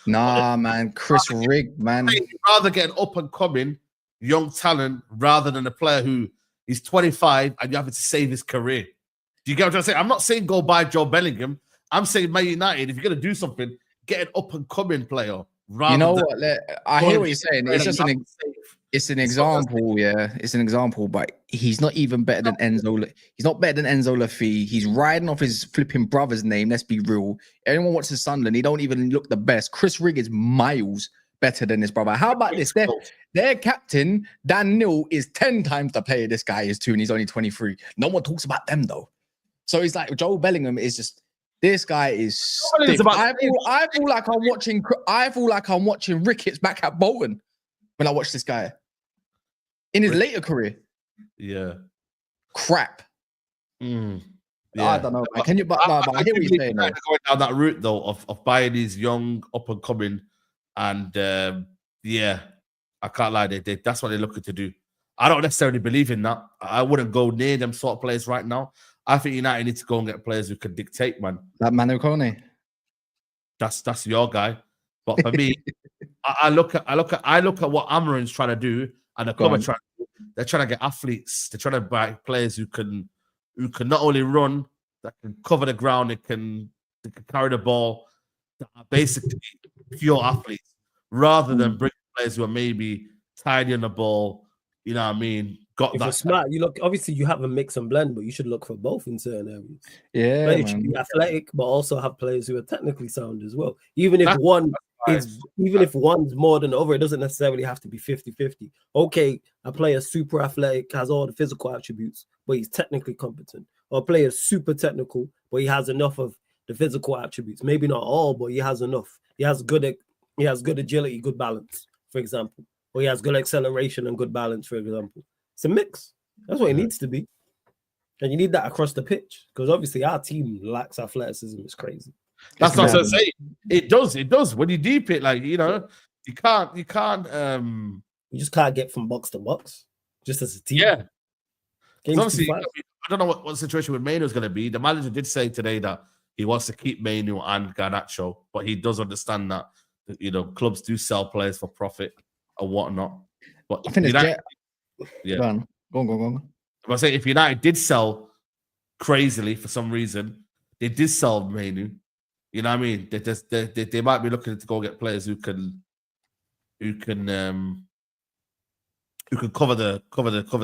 Nah, man, Chris Rigg, man. Rather get an up and coming young talent rather than a player who is 25 and you're having to save his career. Do you get what I'm saying? I'm not saying go buy Joe Bellingham. I'm saying Man United, if you're going to do something, get an up and coming player. You know what? I hear what you're saying. It's just an example, yeah. It's an example, but he's not even better than Enzo. He's not better than Enzo Lafie. He's riding off his flipping brother's name. Let's be real. Anyone watches Sunderland, he don't even look the best. Chris Rigg is miles better than his brother. How about this? Their captain, Dan Neil, is 10 times the player this guy is too, and he's only 23. No one talks about them though. So he's like Joe Bellingham is just. This guy is stiff. I feel like I'm watching Ricketts back at Bolton when I watch this guy in his later career. Yeah, crap. Yeah. I don't know. Man. Can you? But I hear what you're saying. Going down that route though of buying these young up and coming, and yeah, I can't lie. That's what they're looking to do. I don't necessarily believe in that. I wouldn't go near them sort of players right now. I think United need to go and get players who can dictate, man. That Mainoo Kone. That's your guy. But for me, I look at what Amorim's trying to do, and the club they're trying to get athletes. They're trying to buy players who can not only run, that can cover the ground, they can carry the ball, that are basically pure athletes, rather than bring players who are maybe tidy on the ball. You know what I mean? If you're smart, you look. Obviously, you have a mix and blend, but you should look for both in certain areas. Yeah, players should be athletic, but also have players who are technically sound as well. Even if one's more than the other, it doesn't necessarily have to be 50-50. Okay, a player super athletic has all the physical attributes, but he's technically competent. Or a player super technical, but he has enough of the physical attributes. Maybe not all, but he has enough. He has good agility, good balance, for example. Or he has good acceleration and good balance, for example. It's a mix. That's what it needs to be. And you need that across the pitch. Because obviously our team lacks athleticism. It's crazy. That's what I'm saying. It does. When you deep it, like, you can't you just can't get from box to box. Just as a team. Yeah. Obviously, I don't know what the situation with Mainoo is going to be. The manager did say today that he wants to keep Mainoo and Garnacho, but he does understand that clubs do sell players for profit and whatnot. But I think yeah. Go on. I say if United did sell crazily for some reason, they did sell Mainoo. You know what I mean? They might be looking to go get players who can cover the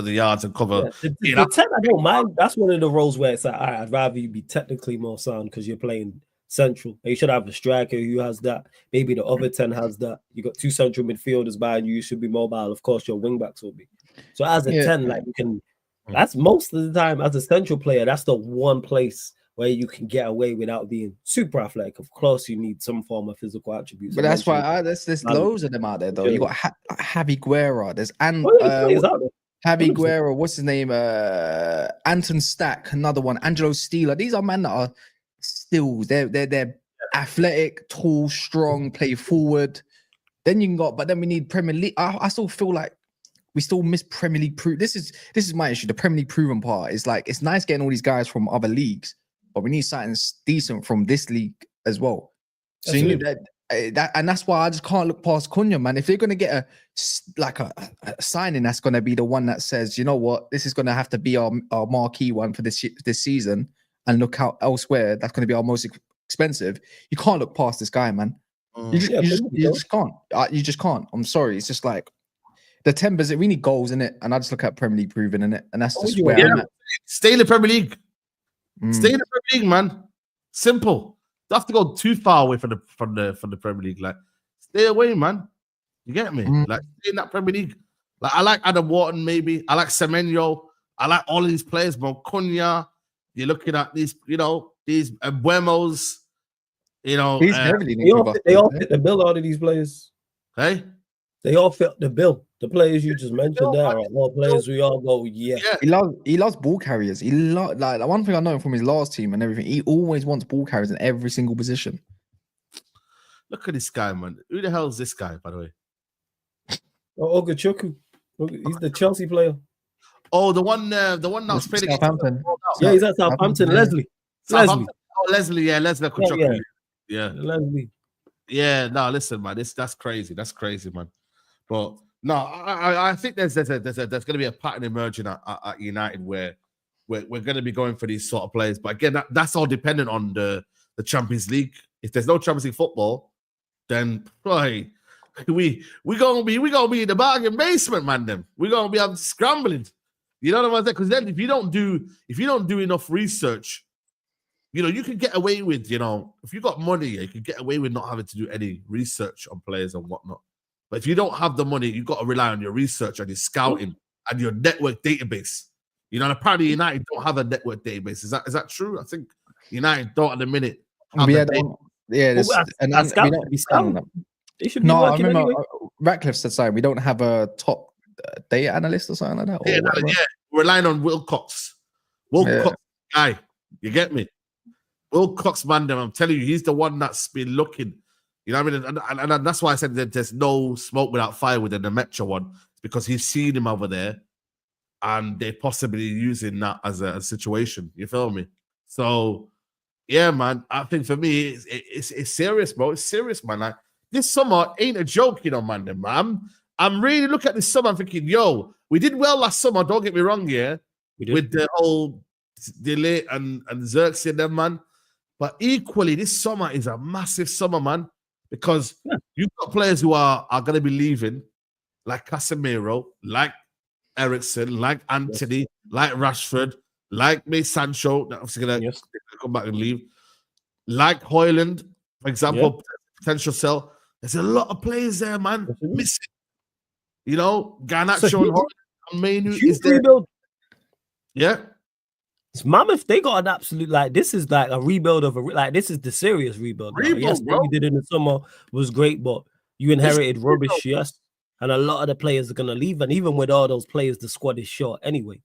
yards and cover. The 10, I don't mind. That's one of the roles where it's like, all right, I'd rather you be technically more sound because you're playing central. You should have a striker who has that. Maybe the other 10 has that. You got two central midfielders behind you. You should be mobile. Of course, your wing backs will be. So as a 10, like you can. That's most of the time as a central player. That's the one place where you can get away without being super athletic. Of course, you need some form of physical attributes. But that's why there's loads of them out there, though. You got Javi Guerra. There's Javi Guerra. What's his name? Anton Stack. Another one. Angelo Steeler. These are men that are still they're athletic, tall, strong, play forward. Then you can go, but then we need Premier League. I still feel like we still miss Premier League. This is my issue. The Premier League proven part is like it's nice getting all these guys from other leagues, but we need something decent from this league as well. So you need that, and that's why I just can't look past Cunha, man. If they're gonna get a signing, that's gonna be the one that says, you know what, this is gonna have to be our marquee one for this season, and look out elsewhere. That's gonna be our most expensive. You can't look past this guy, man. You just can't. You just can't. I'm sorry. It's just like. The Timbers, we need goals in it, and I just look at Premier League proven in it, and that's just where I'm at. Stay in the Premier League. Stay in the Premier League, man. Simple. Don't have to go too far away from the Premier League. Like, stay away, man. You get me? Like, stay in that Premier League. Like, I like Adam Wharton, maybe. I like Semenyo. I like all of these players, but Cunha. You're looking at these, these Buemos. He's heavily. They all fit the bill. All of these players. Hey. They all fit the bill. The players you just mentioned there are all players we all go, yeah. He loves ball carriers. Like one thing I know from his last team and everything. He always wants ball carriers in every single position. Look at this guy, man. Who the hell is this guy, by the way? Oh, Ogachuku. He's the Chelsea player. Oh, the one that's playing Southampton. Yeah, he's at Southampton. Leslie. Oh, Leslie. Yeah, Leslie Kuchuku. Yeah. Leslie. Yeah, no, listen, man. That's crazy. That's crazy, man. But no, I think there's going to be a pattern emerging at United where we're going to be going for these sort of players. But again, that's all dependent on the Champions League. If there's no Champions League football, then boy, we gonna be in the bargain basement, man. Then we're gonna be scrambling. You know what I'm saying? Because then if you don't do enough research, you can get away with, if you got money, you can get away with not having to do any research on players and whatnot. But if you don't have the money, you've got to rely on your research and your scouting and your network database. And apparently United don't have a network database. Is that true? I think United don't at the minute. They should be working anyway. Ratcliffe said something. We don't have a top data analyst or something like that. We're relying on Wilcox. Guy, you get me? Wilcox, man, I'm telling you, he's the one that's been looking. You know what I mean? And that's why I said that there's no smoke without fire within the Metro one, because he's seen him over there, and they're possibly using that as a situation. You feel me? So, yeah, man. I think for me, it's serious, bro. It's serious, man. Like, this summer ain't a joke, man. I'm really looking at this summer. I'm thinking, we did well last summer. Don't get me wrong, yeah. With the whole delay and Xerxes and them, man. But equally, this summer is a massive summer, man, because you've got players who are going to be leaving, like Casemiro, like Eriksen, like Anthony, like Rashford, like Sancho, that's obviously going to come back and leave, like Højlund, for example, potential sell. There's a lot of players there, man, missing. Garnacho and Mainoo is there. Yeah. It's mammoth. They got an absolute, this is like a rebuild this is the serious rebuild. Yes, what you did in the summer was great, but you inherited rubbish, yes. And a lot of the players are going to leave. And even with all those players, the squad is short anyway.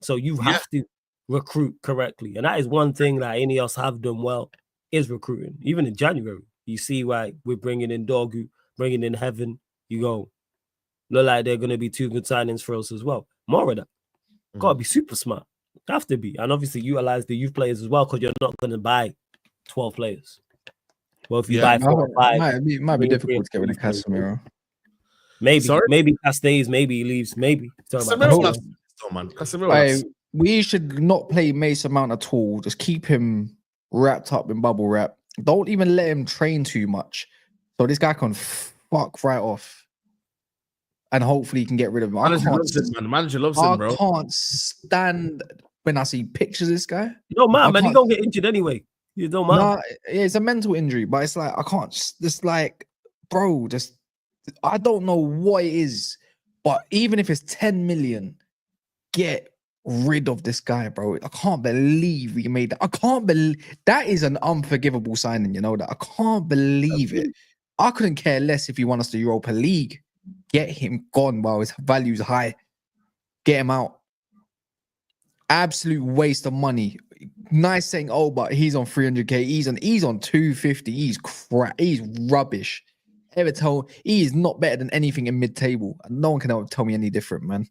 So you have to recruit correctly. And that is one thing that any of us have done well, is recruiting. Even in January, you see why we're bringing in Dorgu, bringing in Heaven. You go, look like they're going to be two good signings for us as well. More of that. Got to be super smart. Have to be. And obviously utilize the youth players as well, because you're not going to buy 12 players. Well, if you buy 4 or 5, it might be difficult to get rid of Casemiro. Maybe Castays, maybe he leaves, maybe. We should not play Mason Mount at all. Just keep him wrapped up in bubble wrap. Don't even let him train too much, so this guy can fuck right off. And hopefully he can get rid of him. The manager loves him, bro. I can't stand when I see pictures of this guy. No, man, he's going to get injured anyway. You don't mind. Nah, it's a mental injury, but it's like, I can't, I don't know what it is, but even if it's 10 million, get rid of this guy, bro. I can't believe we made that. I can't believe that is an unforgivable signing, that. I can't believe it. I couldn't care less if he won us the Europa League. Get him gone while his value's high. Get him out. Absolute waste of money. Nice saying, but he's on 300k. He's on 250. He's crap. He's rubbish. He is not better than anything in mid-table. No one can ever tell me any different, man.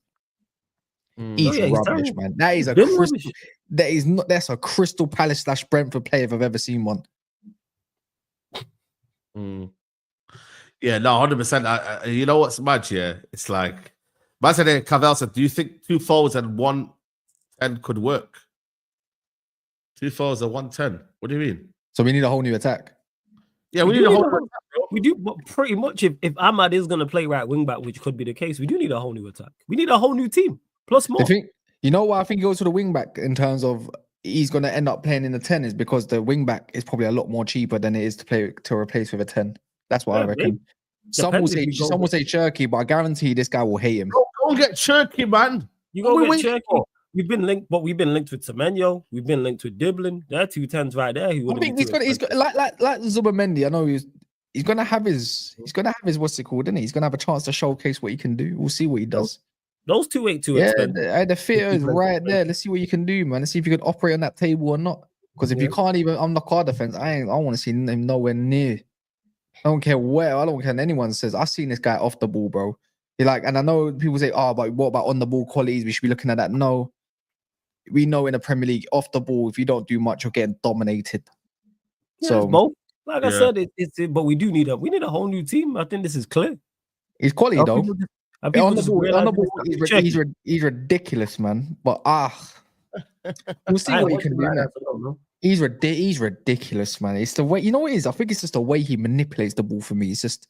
He's rubbish, man. That is a crystal. That's a Crystal Palace / Brentford player if I've ever seen one. Yeah, no, 100%. You know what's mad? Yeah, it's like, Cavell said, do you think 2 forwards and 110 could work? 2 forwards and 110. What do you mean? So we need a whole new attack. Yeah, we need a whole new attack, bro. We do, but pretty much if Ahmad is going to play right wing back, which could be the case, we do need a whole new attack. We need a whole new team, plus more. You know what? I think he goes to the wing back in terms of he's going to end up playing in the 10 is because the wing back is probably a lot more cheaper than it is to replace with a 10. That's what I reckon. Some will say Cherki, but I guarantee this guy will hate him. Go and get Cherki, man. You go get Cherki. We've been linked with Semenyo. We've been linked with Diblin. There are 2 10s right there. He's got like Zubamendi. I know he's gonna have his what's it called, isn't he? He's gonna have a chance to showcase what he can do. We'll see what he does. Those two ain't too Yeah, expensive. the fear is right there. Let's see what you can do, man. Let's see if you can operate on that table or not. Because if you can't even on the car defense, I want to see him nowhere near. I don't care where. I don't care what anyone says. I've seen this guy off the ball, bro. He like, and I know people say, "Oh, but what about on the ball qualities? We should be looking at that." No, we know in the Premier League, off the ball, if you don't do much, you're getting dominated. Yeah, so both. Like I said, but we need a whole new team. I think this is clear. He's quality though. On the ball, he's ridiculous, man. But we'll see what he can do. He's ridiculous, man. It's the way, you know what it is? I think it's just the way he manipulates the ball for me. It's just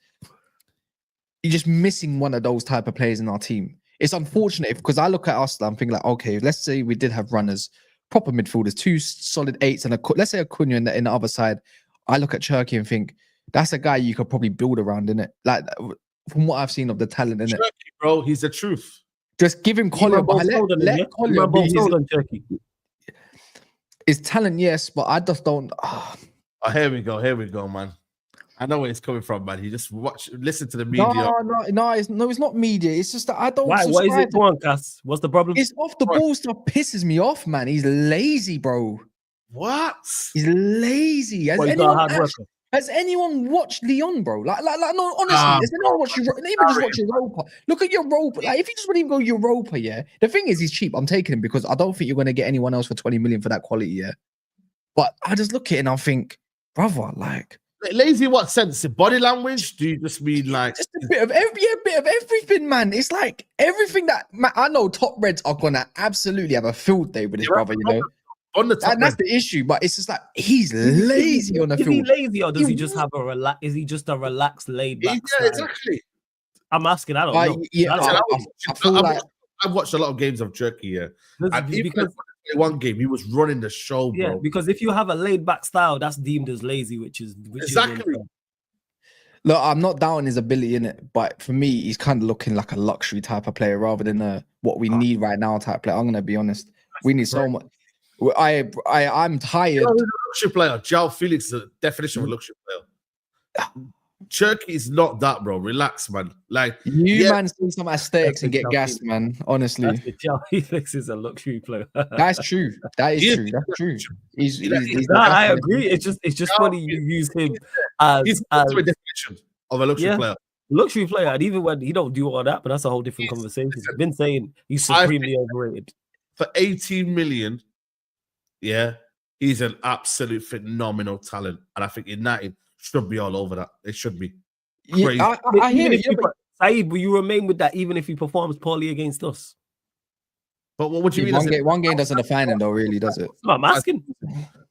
you're just missing one of those type of players in our team. It's unfortunate because I look at us and I'm thinking like, okay, let's say we did have runners, proper midfielders, 2 solid 8s, and let's say Acuna in the other side. I look at Cherki and think that's a guy you could probably build around, innit? Like from what I've seen of the talent in it. Cherki, bro, he's the truth. Just give him Collier, but let Collier be Cherki. His talent, yes, but I just don't. Oh, here we go, man. I know where it's coming from, man. You just listen to the media. No, it's not media. It's just that I don't. Why? What is it, go on, Cass? What's the problem? It's off the ball stuff pisses me off, man. He's lazy, bro. What? He's lazy. Has anyone watched Leon, bro? Like, no, honestly, has anyone watched Europa? Even just watch Europa. Look at Europa. Like, if you just want him to go Europa, yeah. The thing is, he's cheap. I'm taking him because I don't think you're going to get anyone else for 20 million for that quality, yeah. But I just look at it and I think, brother, like. Lazy in what sense? Body language? Do you just mean like just a bit of everything, man? It's like everything that I know top Reds are gonna absolutely have a field day with his brother, you know. On the top, and that's the issue. But it's just like he's lazy on the field. Is he lazy or does he just have a relax? Is he just a relaxed, laid back? Yeah, exactly. I'm asking. I don't know. Yeah, I feel like I've watched a lot of games of Cherki, yeah. And because one game he was running the show, bro. Yeah, because if you have a laid back style, that's deemed as lazy, which exactly. Look, I'm not doubting his ability in it, but for me, he's kind of looking like a luxury type of player rather than what we need right now type player. I'm gonna be honest. We need so much. I'm tired. Luxury player. João Felix is the definition of a luxury player. Cherki is not that, bro. Relax, man. Like man, see some aesthetics and get gassed, man. Honestly, João Felix is a luxury player. That's true. That is true. That's true. He's I agree. It's just funny you use him as a definition of a luxury player. Luxury player, and even when he don't do all that, but that's a whole different conversation. He's been saying he's supremely overrated. For 18 million, yeah, he's an absolute phenomenal talent, and I think United should be all over that. It should be. Crazy. Yeah, I hear it. Saeed, will you remain with that even if he performs poorly against us? But what would you mean? One game doesn't define him, though, really, does it? No, I'm asking.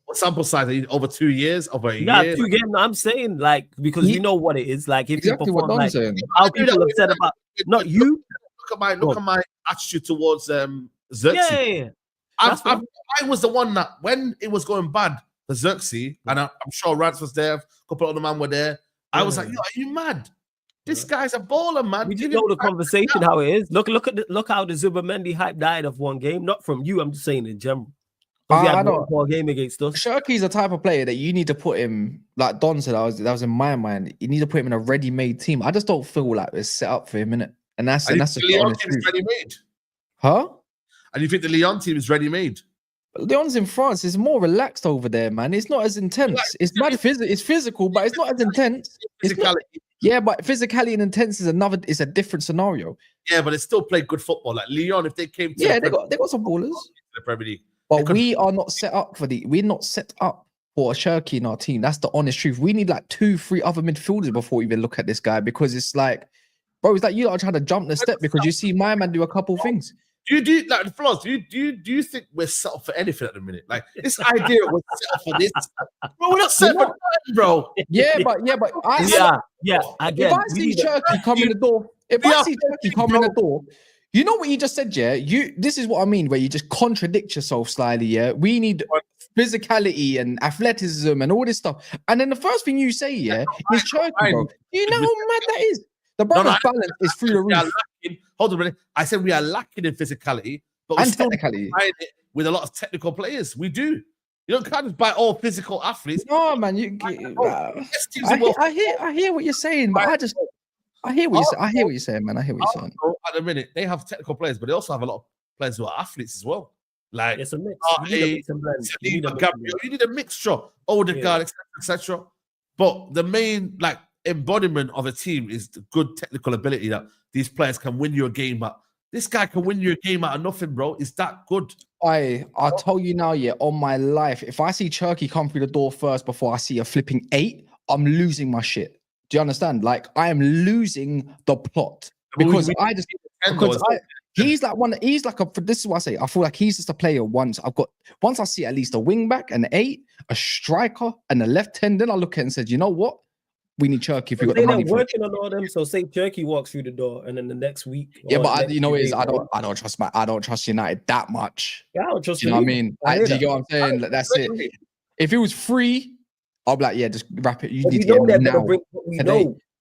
What sample size? Over 2 years? Over a year? 2 games. I'm saying, like, because you know what it is. Like, if exactly you perform, like, how people have said about not you. Look at my attitude towards Xerxes. Yeah. I was the one that when it was going bad for Xerxes, and I'm sure Rance was there, a couple of other men were there. I was like, yo, are you mad? This guy's a baller, man. We just know the conversation how it is. Look how the Zubimendi hype died of one game. Not from you, I'm just saying in general. I don't one game against us. Cherki's the type of player that you need to put him, like Don said, that was in my mind. You need to put him in a ready-made team. I just don't feel like it's set up for him, innit? And that's the Leon team is ready-made. Huh? And you think the Leon team is ready-made? Leon's in France. It's more relaxed over there, man. It's not as intense. It's physical, but it's not as intense. But physicality and intense is a different scenario. Yeah, but they still play good football. Like Leon, if they came to they got some ballers. The Premier League. But we are not set up we're not set up for a Cherki in our team. That's the honest truth. We need like 2-3 other midfielders before we even look at this guy, because it's like, bro, it's like you are trying to jump the step because you see my man do a couple things. Do you like the flaws? Do you think we're set up for anything at the minute? Like this idea we're set up for this, bro. We're not set up for nothing, bro. I get. If I see Cherki come in the door, you know what you just said, yeah. This is what I mean, where you just contradict yourself slightly, yeah. We need physicality and athleticism and all this stuff, and then the first thing you say, yeah, is Cherki, bro. You know how mad that is. The brother's balance is through the roof. Hold on a minute. I said we are lacking in physicality, but we're still technicality with a lot of technical players. We do. You can't just buy all physical athletes. No, man, I hear what you're saying, but I hear what you're saying. I hear what you're saying, man. I hear what you're saying. At the minute, they have technical players, but they also have a lot of players who are athletes as well. Like it's a mix. You need a mixture. Odegaard, etc. But the main embodiment of a team is the good technical ability that these players can win you a game at. This guy can win you a game out of nothing, bro. Is that good? I'll tell you now, on my life, if I see Cherki come through the door first before I see a flipping 8, I'm losing my shit. Do you understand? Like, I am losing the plot because he's like this is what I say. I feel like he's just a player once I see at least a wing back, an 8, a striker, and a left 10, then I look at it and said, you know what? We need Cherki if we got the money. They're working on all them. So say Cherki walks through the door, and then the next week. Yeah, but I don't trust United that much. Yeah, I don't trust. You know what I mean? Do you get what I'm saying? That's it. If it was free, I'll be like, yeah, just wrap it. You need to get it now.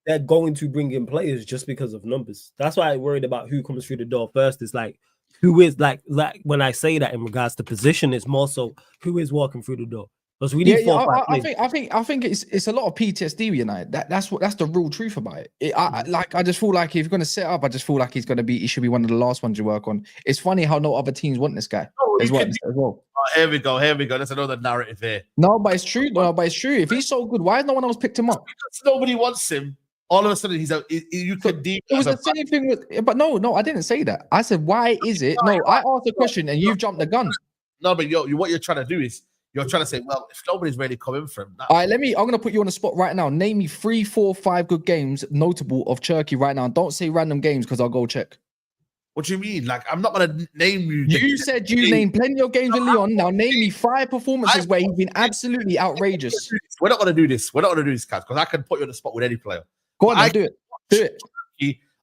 They're going to bring in players just because of numbers. That's why I'm worried about who comes through the door first. It's like who is like when I say that in regards to position, it's more so who is walking through the door. Because we need 4 or 5 players. I think it's a lot of PTSD with United. That's the real truth about it. I just feel like if you're gonna set up, I just feel like he should be one of the last ones you work on. It's funny how no other teams want this guy as well. Oh, here we go. That's another narrative here. No, but it's true. If he's so good, why has no one else picked him up? Because nobody wants him. All of a sudden, you could deem it was the same thing with, but no, I didn't say that. I said, why is it? No, I asked a question and you've jumped the gun. No, but what you're trying to do is you're trying to say, well, if nobody's really coming for him. All right, I'm going to put you on the spot right now. Name me 3, 4, 5 good games notable of Cherki right now. Don't say random games because I'll go check. What do you mean? Like, I'm not going to name you. You said you named plenty of games with Leon. Now name me 5 performances where he's been absolutely outrageous. We're not going to do this, Kaz, because I can put you on the spot with any player. Go on, do it.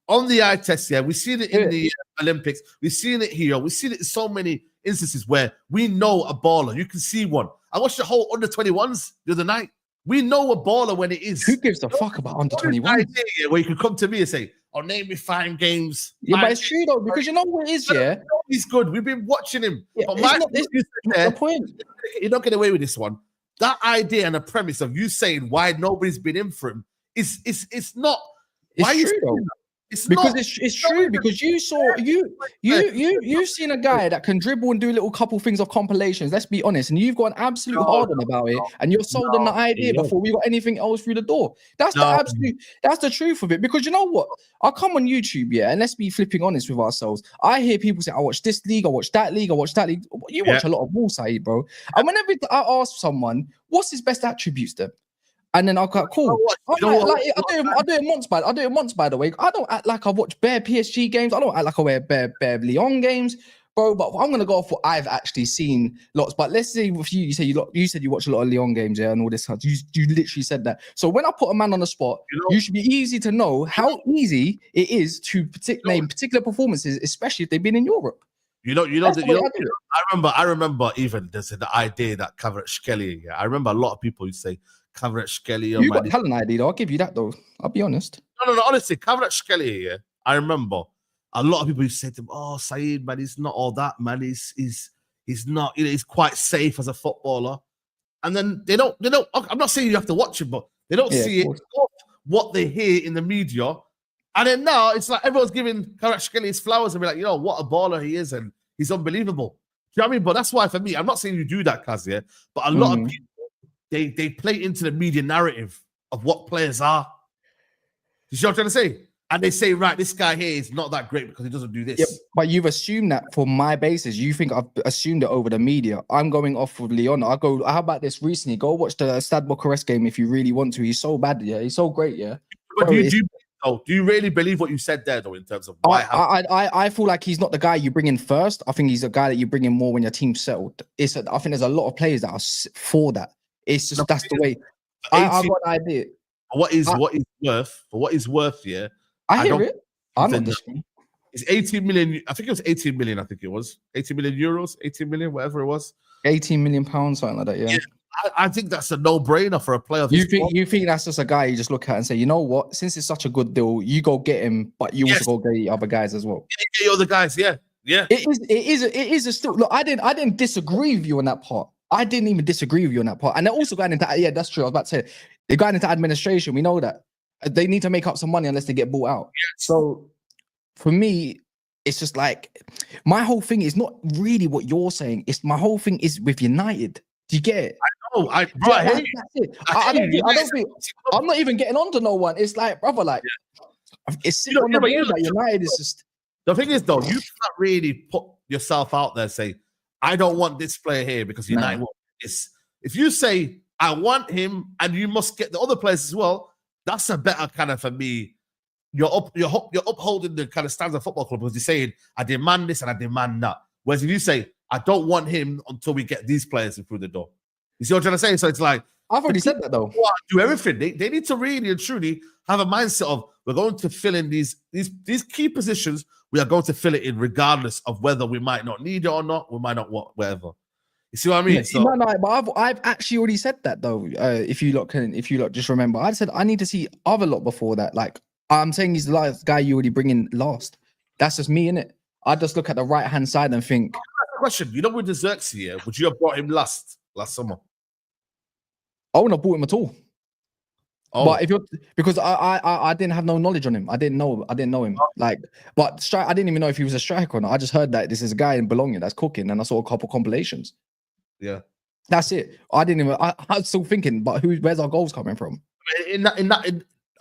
On the eye test, we've seen it in the Olympics. We've seen it here. We've seen it in so many instances where we know a baller. You can see one. I watched the whole under-21s the other night. We know a baller when it is. Who gives a fuck about under-21s? Where you can come to me and say, "Oh, name me 5 games." Yeah, but it's true though, because you know what it is, he's good. We've been watching him. Yeah, but the point. You're not getting away with this one. That idea and the premise of you saying why nobody's been in for him it's not. It's why true though. It's true because you've seen a guy that can dribble and do little couple things of compilations. Let's be honest, and you've got an absolute hard on about it, and you're sold on the idea before we got anything else through the door. That's the truth of it. Because you know what? I'll come on YouTube, and let's be flipping honest with ourselves. I hear people say, "I watch this league, I watch that league, I watch that league." You watch a lot of ball, Saeed, bro. And whenever I ask someone, "What's his best attributes?" then. And then I'll go, cool. I do it once, by the way. I don't act like I watch bare PSG games. I don't act like I wear bare Lyon games, bro. But I'm gonna go off what I've actually seen lots. But let's say with you, you said you watch a lot of Lyon games, and all this stuff. You literally said that. So when I put a man on the spot, you should be easy to know how easy it is to name particular performances, especially if they've been in Europe. I remember even there's the idea that Kvaratskhelia. I remember a lot of people who say Kvaratskhelia. You got talent ID though. I'll give you that though. I'll be honest. No. Honestly, Kvaratskhelia. I remember a lot of people who said to him, "Oh, Saeed, man, he's not all that, man. He's not. He's quite safe as a footballer." And then they don't. I'm not saying you have to watch him, but they don't see it. What they hear in the media, and then now it's like everyone's giving Kvaratskhelia his flowers and be like, you know, what a baller he is, and he's unbelievable. Do you know what I mean? But that's why for me, I'm not saying you do that, Kaz, but a lot of people. They play into the media narrative of what players are. You see what I'm trying to say? And they say, right, this guy here is not that great because he doesn't do this. Yeah, but you've assumed that for my basis. You think I've assumed it over the media. I'm going off with Leon. How about this recently? Go watch the Stade Bucharest game if you really want to. He's so bad, He's so great, But do you really believe what you said there, though, in terms of why? I feel like he's not the guy you bring in first. I think he's a guy that you bring in more when your team's settled. I think there's a lot of players that are for that. It's just that's the way. I've got an idea. For what is worth, I hear it. I'm not disagreeing. It's 18 million. I think it was 18 million. I think it was 18 million euros, 18 million, whatever it was. 18 million pounds, something like that. Yeah. I think that's a no-brainer for a player. You think that's just a guy you just look at and say, you know what? Since it's such a good deal, you go get him, but you also go get the other guys as well. Get the other guys, yeah. It is a still. Look, I didn't disagree with you on that part. I didn't even disagree with you on that part. And they're also going into, yeah, that's true. I was about to say, they're going into administration. We know that. They need to make up some money unless they get bought out. Yes. So for me, it's just like, my whole thing is not really what you're saying. It's my whole thing is with United. Do you get it? I know. I hate it. I don't think, I'm not even getting on to no one. It's like, brother, like, it's sitting on the board that United is just. The thing is, though, you can't really put yourself out there and say, I don't want this player here because United want this. If you say, I want him and you must get the other players as well, that's a better kind of, for me, you're upholding the kind of standards of football club because you're saying, I demand this and I demand that. Whereas if you say, I don't want him until we get these players through the door. You see what I'm trying to say? So it's like, I've already said that though. Do everything. They need to really and truly have a mindset of, we're going to fill in these key positions. We are going to fill it in regardless of whether we might not need it or not. We might not want whatever. You see what I mean? Yeah, so, no, but I've actually already said that though. If you lot just remember, I said I need to see other lot before that. Like I'm saying, he's the last guy you already bring in last. That's just me, innit? I just look at the right hand side and think. Question: you know, with the Cherki here, would you have brought him last summer? I wouldn't have bought him at all. Oh. But if you're because I didn't have no knowledge on him. I didn't know him. Like, but I didn't even know if he was a striker or not. I just heard that this is a guy in Bologna that's cooking, and I saw a couple compilations. Yeah, that's it. I didn't even. I was still thinking, but where's our goals coming from? In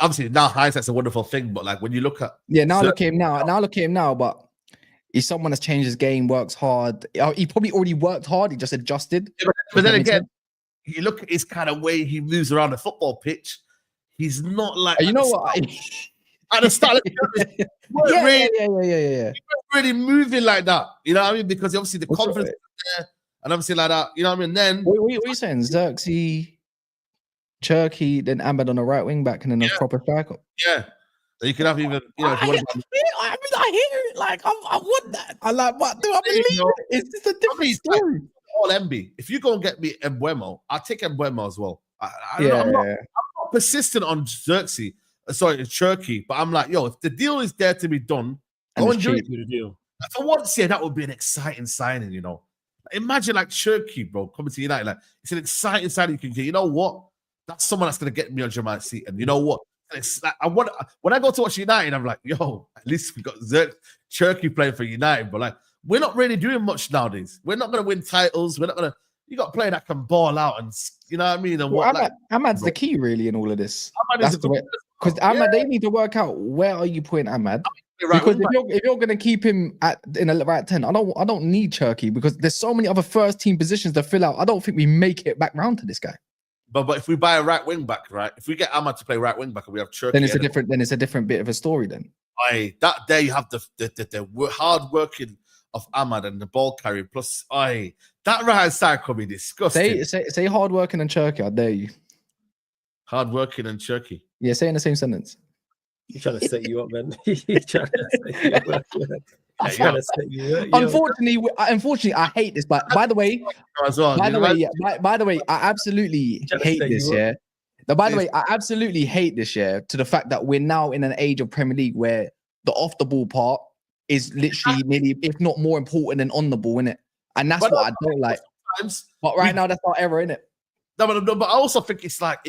obviously now hindsight's a wonderful thing, but like when you look at look at him now, but he's someone that's changed his game, works hard. He probably already worked hard. He just adjusted. Yeah, but then again, you look at his kind of way he moves around the football pitch. He's not like you know what at the start. Yeah. He wasn't really moving like that. You know what I mean? Because obviously the confidence is there, and obviously like that. You know what I mean? Then what are you saying? Cherki, then Ahmed on the right wing back, and then a proper striker. Yeah, so you can have even. You know, I hear it. Like I want that. I like, what do I believe? It's just a different story. All MB. If you go and get me Mbuemo, I'll take Mbuemo as well. I'm not persistent on Cherki, but I'm like, yo, if the deal is there to be done, go and do the deal. For once, that would be an exciting signing, you know. Imagine like Cherki, bro, coming to United. Like, it's an exciting signing you can get. You know what? That's someone that's gonna get me on my seat. And you know what? It's like, when I go to watch United, I'm like, yo, at least we got Cherki playing for United, but like, we're not really doing much nowadays. We're not gonna win titles. We're not gonna. You got a player that can ball out, and you know what I mean. And Ahmad's the key, really, in all of this. Because Ahmad, they need to work out where are you putting Ahmad. Because if you're gonna keep him in a right 10, I don't need Cherki because there's so many other first team positions to fill out. I don't think we make it back round to this guy. But if we buy a right wing back, right? If we get Ahmad to play right wing back and we have Cherki, then it's a different bit of a story. Then that day you have the hard working of Ahmad and the ball carrying plus that right side could be disgusting. Say hard working and Cherki, I dare you. Hard working and Cherki. Yeah, say in the same sentence. He's trying to set you up, man. He's trying to set you up. Unfortunately, I hate this. But by the way, I absolutely hate this. Yeah. Now, by the way, I absolutely hate this. Yeah, to the fact that we're now in an age of Premier League where the off the ball part is literally nearly, if not more important than on the ball, innit? And that's what I don't like. But right now, that's our error, innit? No, but I also think it's like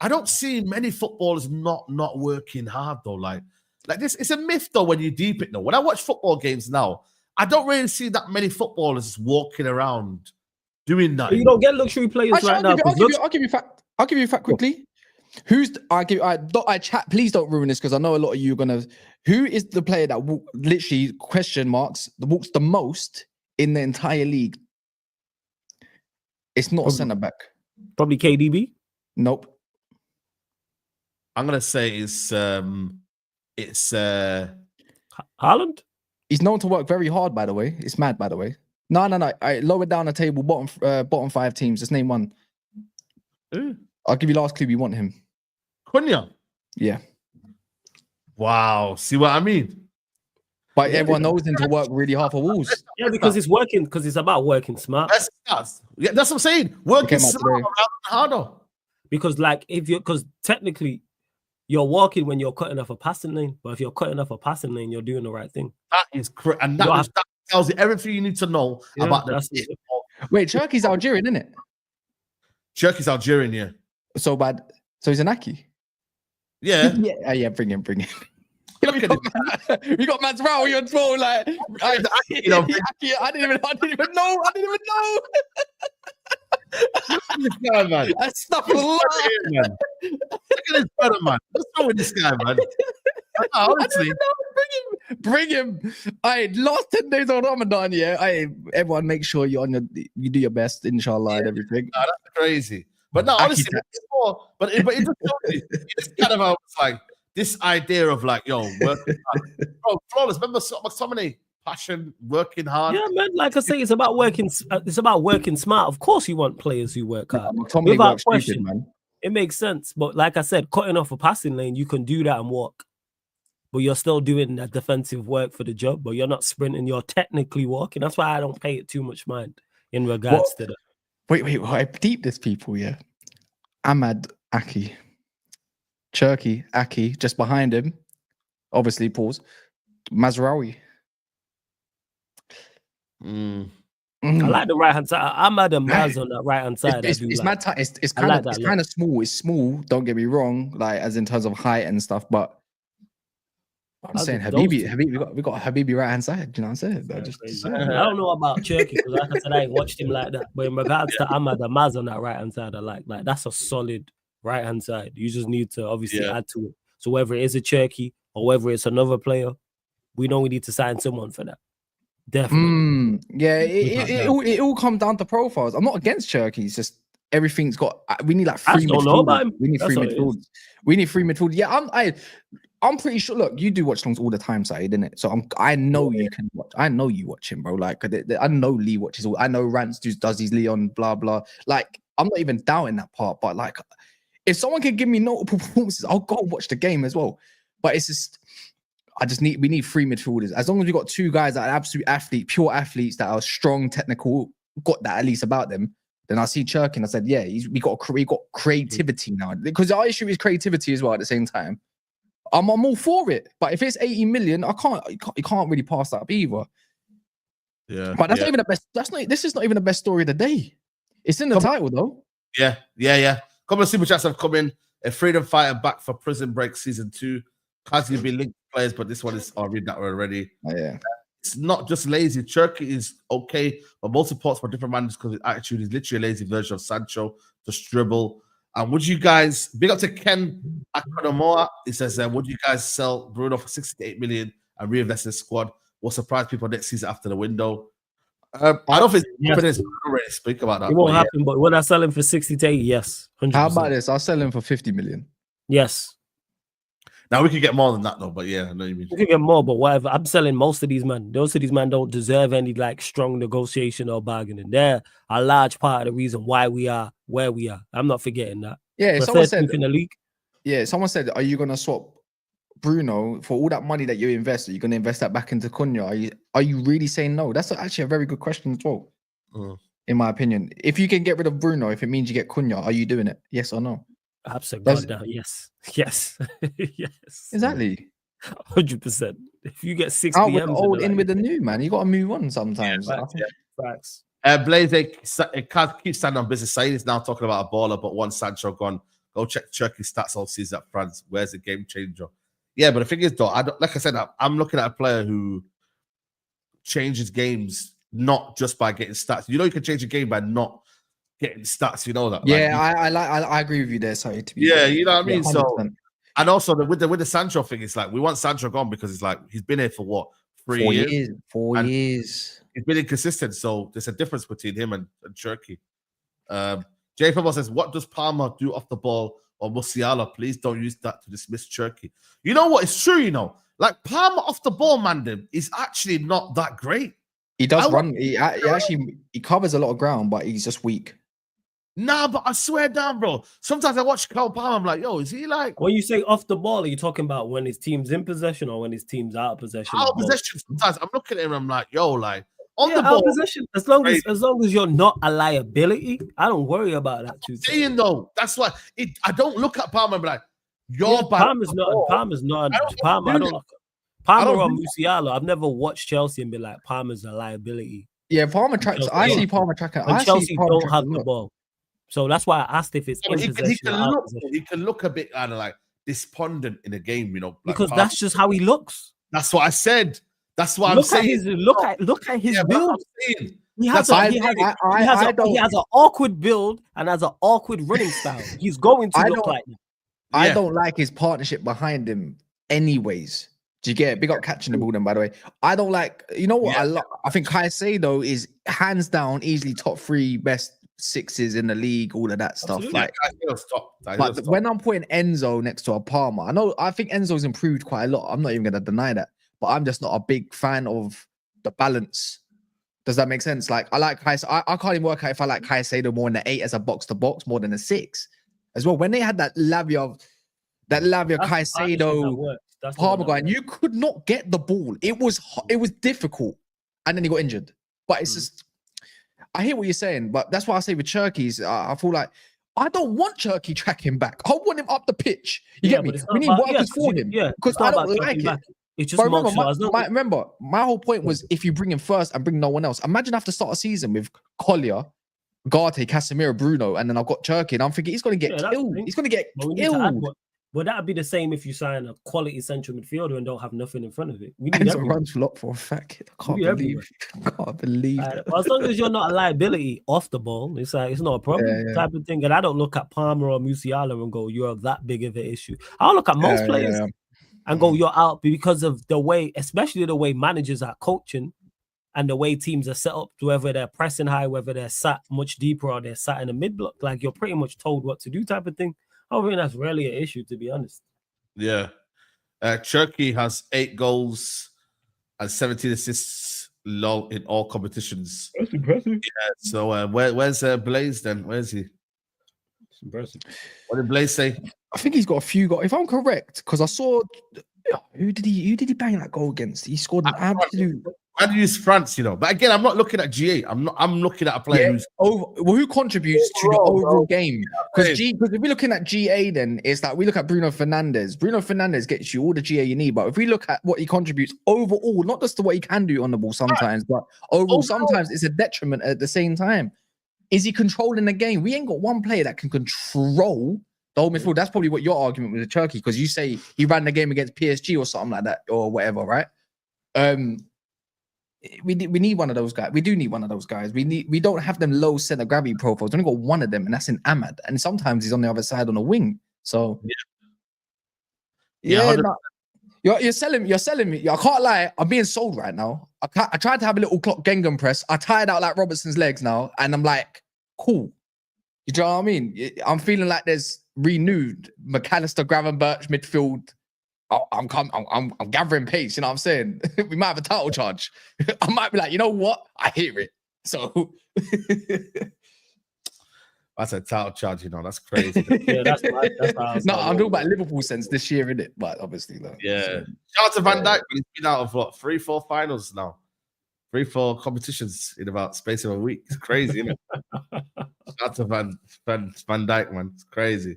I don't see many footballers not working hard though. Like this, it's a myth though when you deep it though. When I watch football games now, I don't really see that many footballers walking around doing that. You don't get luxury players right now. I'll give you a fact quickly. Chat, please don't ruin this because I know a lot of you are gonna. Who is the player that literally walks the most in the entire league? It's not a centre back. Probably KDB. Nope. I'm gonna say it's Haaland. He's known to work very hard, by the way. It's mad, by the way. No. I lower down the table, bottom 5 teams. Just name one. Ooh. I'll give you last clue. We want him. Cunha. Yeah. Wow. See what I mean? But everyone knows him to work really hard for Wolves. Yeah, because it's working. Because it's about working smart. That's what I'm saying. Working smart, harder. Because because technically you're walking when you're cutting off a passing lane. But if you're cutting off a passing lane, you're doing the right thing. That is correct, and that tells you everything you need to know about the. Wait, Cherki's Algerian, isn't it? Cherki's Algerian, yeah. So bad. So he's an Aki. Yeah. yeah, bring him. We got Mazraoui on tour, like I didn't even know. This guy, man. That's stuff a lot. Man. Look at this brother, man. What's wrong with this guy, man? Honestly, bring him. Last 10 days of Ramadan, yeah. Everyone, make sure you do your best, inshallah, and everything. No, that's crazy. But no, honestly, it's more. But it just shows you, it's kind of like this idea of like, yo, working hard. Bro, flawless. Remember McTominay, passion, working hard. Yeah, man. Like I say, it's about working. It's about working smart. Of course, you want players who work hard. McTominay Without question, stupid, man. It makes sense. But like I said, cutting off a passing lane, you can do that and walk. But you're still doing that defensive work for the job. But you're not sprinting. You're technically walking. That's why I don't pay it too much mind in regards to that. Wait. I deep this people, yeah. Ahmad Aki. Cherki, Aki, just behind him. Obviously, pause. Mazraoui. I like the right hand side. Ahmad and Maz on that right hand side. It's kind of small. It's small. Don't get me wrong, like as in terms of height and stuff. But I'm saying Habibi, we got Habibi right hand side. Do you know what I'm saying? I don't know about Cherki because, like I said, I ain't watched him like that. But in regards to Ahmad and Maz on that right hand side, I like that's a solid right hand side. You just need to obviously add to it. So whether it is a Cherki or whether it's another player, we know we need to sign someone for that. Definitely. It all comes down to profiles. I'm not against Cherki. It's just everything's got. We need like three midfielders. We need three midfielders. We need three midfielders. Yeah, I'm pretty sure. Look, you do watch songs all the time, Saeed, didn't it? So I know you can watch. I know you watch him, bro. Like I know Lee watches all. I know Rance does his Leon, blah blah. Like I'm not even doubting that part, but like. If someone can give me notable performances, I'll go and watch the game as well. But it's just, we need three midfielders. As long as we got two guys that are absolute pure athletes that are strong, technical, got that at least about them, then I see Cherki and I said, yeah, we got creativity now. Because our issue is creativity as well at the same time. I'm all for it. But if it's 80 million, you can't really pass that up either. Yeah. But that's not even the best. This is not even the best story of the day. It's in the title though. Yeah. Couple of super chats have come in. A freedom fighter back for Prison Break season 2. Can't be linked players, but this one is. I'll read that one already. Oh, yeah. It's not just lazy. Cherki is okay, but most supports for different managers because his attitude is literally a lazy version of Sancho. Just dribble. And would you guys big up to Ken Akonomoa? He says, would you guys sell Bruno for 68 million and reinvest in the squad? Will surprise people next season after the window. I don't think it's already speak about that. It won't happen, but would I sell him for 60 to 80? Yes. 100%. How about this? I'll sell him for 50 million. Yes. Now we could get more than that though, but yeah, I know you mean. We could get more, but whatever. I'm selling most of these men. Most of these men don't deserve any like strong negotiation or bargaining. They're a large part of the reason why we are where we are. I'm not forgetting that. Yeah, someone said in the league. Yeah, someone said, are you gonna swap Bruno for all that money that you invest? Are you going to invest that back into Cunha? Are you really saying no? That's actually a very good question as well, in my opinion. If you can get rid of Bruno, if it means you get Cunha, are you doing it? Yes or no? Absolutely. Yes. Yes. Exactly. 100%. If you get 60 out with the old in with the new, man. You got to move on sometimes. Facts. Blaze, it can't keep standing on business. Saeed is now talking about a baller, but one Sancho gone. Go check Cherki's stats all season at France. Where's the game changer? Yeah, but the thing is, though, like I said, I'm looking at a player who changes games not just by getting stats. You know, you can change a game by not getting stats. You know that. Yeah, I agree with you there. Sorry. Yeah, you know what I mean. 100%. So, and also with the Sancho thing, it's like we want Sancho gone because it's like he's been here for what 4 years. 4 years. He's been inconsistent, so there's a difference between him and Cherki. Jay Pebble says, "What does Palmer do off the ball?" Or Musiala, please don't use that to dismiss Cherki. You know what? It's true, you know. Like Palmer off the ball, man, is actually not that great. He does run. He covers a lot of ground, but he's just weak. Nah, but I swear down, bro. Sometimes I watch Cole Palmer, I'm like, yo, is he like... When you say off the ball, are you talking about when his team's in possession or when his team's out of possession? Out of possession, sometimes. I'm looking at him, I'm like, yo, like... On the ball, possession, as long as you're not a liability, I don't worry about that too. Saying though, that's why I don't look at Palmer and be like, you're Palmer's not Palmer or Musiala. I've never watched Chelsea and be like, Palmer's a liability. Yeah, Palmer tracks. I see Palmer tracking. And I see Chelsea Palmer don't tracking have a the lot. ball. So that's why I asked if it's in possession or out possession. He can look a bit kind of like despondent in a game, you know. Like Because that's just how he looks. That's what I said. That's what I'm saying. Look at his build. He has an awkward build and has an awkward running style. He's going to look like that. I don't like his partnership behind him anyways. Do you get it? Big up catching the ball then, by the way. I don't like, you know what I think Caicedo is hands down easily top 3 best 6s in the league, all of that stuff. Absolutely. But when I'm putting Enzo next to a Palmer, I think Enzo's improved quite a lot. I'm not even gonna deny that, but I'm just not a big fan of the balance. Does that make sense? Like I like Caicedo. I can't even work out if I like Caicedo more in the 8 as a box to box more than a 6 as well. When they had that Lavia Caicedo Palmer guy, and you could not get the ball. It was difficult, and then he got injured. But it's just, I hear what you're saying, but that's why I say with Cherki's, I feel like I don't want Cherki tracking back. I want him up the pitch. You get me? We need workers for him. Yeah, because I don't like it. It's just remember, my whole point was if you bring him first and bring no one else. Imagine I have to start a season with Collier, Garte, Casemiro, Bruno, and then I've got Cherki, and I'm thinking he's going to get killed. He's going to get killed. Well, that would be the same if you sign a quality central midfielder and don't have nothing in front of it. We need Enzo runs a lot for a fact. I can't believe it. Well, as long as you're not a liability off the ball, it's like it's not a problem type of thing. And I don't look at Palmer or Musiala and go, you're that big of an issue. I'll look at most players and go, you're out because of the way, especially the way managers are coaching and the way teams are set up, whether they're pressing high, whether they're sat much deeper or they're sat in the mid block. Like you're pretty much told what to do type of thing. I think that's really an issue, to be honest. Yeah. Cherki has 8 goals and 17 assists in all competitions. That's impressive. Yeah. So where's Blaze then? Where's he? That's impressive. What did Blaze say? I think he's got a few goals. If I'm correct, because I saw who did he bang that goal against? He scored an absolute. I use France, you know, but again, I'm not looking at GA. I'm looking at a player who contributes to the overall game. Because if we're looking at GA, then it's like we look at Bruno Fernandes. Bruno Fernandes gets you all the GA you need, but if we look at what he contributes overall, not just to what he can do on the ball sometimes, but overall sometimes it's a detriment at the same time. Is he controlling the game? We ain't got one player that can control the whole midfield. That's probably what your argument with Cherki, because you say he ran the game against PSG or something like that or whatever, right? We need one of those guys. We do need one of those guys. We don't have them low center gravity profiles. We only got one of them, and that's in Ahmad. And sometimes he's on the other side on the wing. So you're selling me. I can't lie. I'm being sold right now. I tried to have a little clock Gengham press. I tired out like Robertson's legs now, and I'm like, cool. You know what I mean? I'm feeling like there's renewed McAllister, Gravenberch midfield. I'm gathering pace, you know what I'm saying? We might have a title charge. I might be like, you know what? I hear it. So that's a title charge, you know. That's crazy. That's no, I'm talking about Liverpool sense this year, isn't it? But obviously, though. Yeah. So, shout out to Van Dijk. He's been out of what 3-4 finals now. 3-4 competitions in about space of a week. It's crazy, isn't it? Shout out to Van Dijk, man. It's crazy.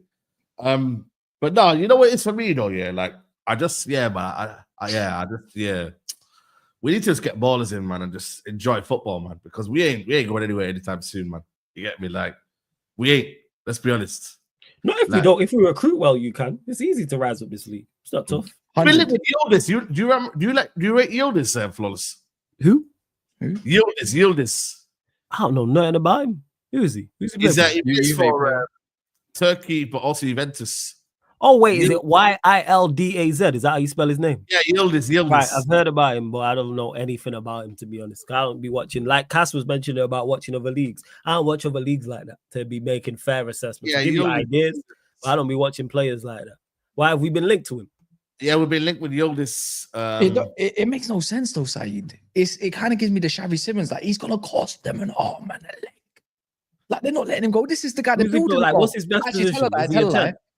But no, you know what it is for me though, yeah. Like I just, we need to just get ballers in, man, and just enjoy football, man, because we ain't going anywhere anytime soon, man. You get me? Like, we ain't. Let's be honest. Not if we don't. If we recruit well, you can. It's easy to rise up this league. It's not tough. We live with Yildiz. Do you rate Yildiz, Flawless? Who? Yildiz. I don't know nothing about him. Who is he? Is that he for Turkey, but also Juventus? Oh, wait, is it Yildaz? Is that how you spell his name? Yeah, Yildiz. Right, I've heard about him, but I don't know anything about him, to be honest. I don't be watching, like Cass was mentioning about watching other leagues. I don't watch other leagues like that to be making fair assessments. Yeah, give you ideas, but I don't be watching players like that. Why have we been linked to him? Yeah, we've been linked with Yildiz. It makes no sense, though, Saeed. It kind of gives me the Xavi Simmons, like, he's going to cost them an arm and a leg. Like, they're not letting him go. This is the guy they're building. Like, what's his best position?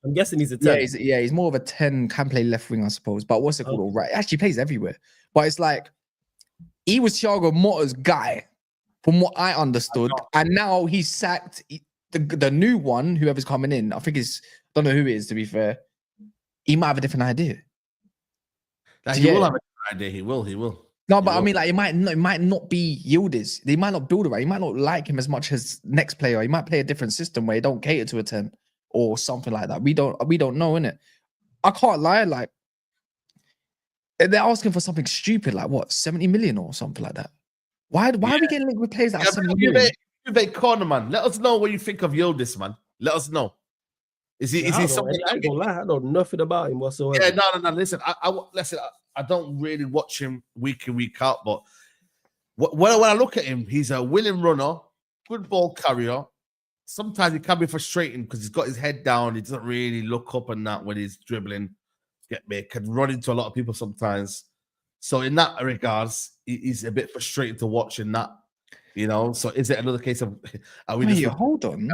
I'm guessing he's a 10. Yeah, he's more of a 10, can play left wing, I suppose. But what's it called? All right. Actually plays everywhere. But it's like, he was Thiago Motta's guy, from what I understood. And now he's sacked the new one, whoever's coming in. I think don't know who it is, to be fair. He might have a different idea. He will have a different idea. He will. No, but I mean, like, it might not be Yildiz. They might not build it right. You might not like him as much as next player. He might play a different system where he don't cater to a 10 or something like that. We don't know, innit? I can't lie, like, they're asking for something stupid, like what, 70 million or something like that. Why are we getting linked with players that are 70 million? You corner, man. Let us know what you think of Yildiz, man. Let us know. Is he something? I ain't gonna lie, I know nothing about him whatsoever. Yeah, no. Listen, I don't really watch him week in, week out, but when I look at him, he's a willing runner, good ball carrier. Sometimes it can be frustrating because he's got his head down. He doesn't really look up and that when he's dribbling. Get me? Can run into a lot of people sometimes. So in that regards, he's a bit frustrating to watch in that, you know. So is it another case of hold on?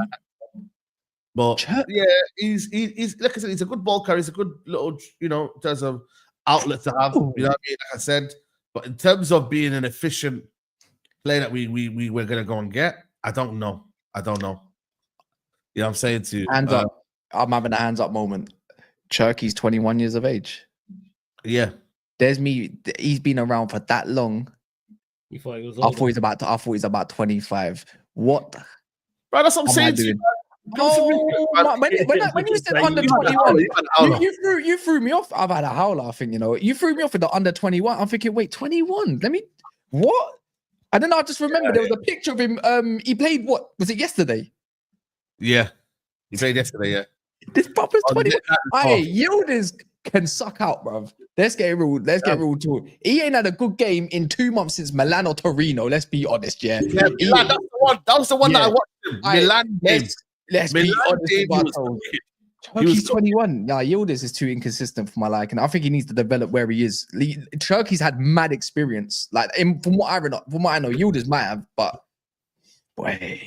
But yeah, he's like I said, he's a good ball carrier. He's a good little, you know, in terms of outlet to have. You know what I mean? Like I said, but in terms of being an efficient player that we were gonna go and get, I don't know. You know what I'm saying to you? Hands up. I'm having a hands up moment. Cherki's 21 years of age. Yeah. He's been around for that long. You thought he was I thought he's about 25. What? Bro, that's what I'm saying to you. When you said under 21, you threw me off. I've had a howler, I think, you know. You threw me off with the under 21. I'm thinking, wait, 21? What? And then I just remember there was a picture of him. He played, what? Was it yesterday? Yeah. He played yesterday, yeah. This brother's 21. Hey, Yildiz can suck out, bruv. Let's get real to it. He ain't had a good game in 2 months since Milan or Torino. Let's be honest, yeah. Milan, that's the one. That was the one that I watched him. Milan game. Let's be honest. Cherki's 21. Nah, Yildiz is too inconsistent for my liking. I think he needs to develop where he is. Cherki's had mad experience. Like, from what I know, Yildiz might have, but boy,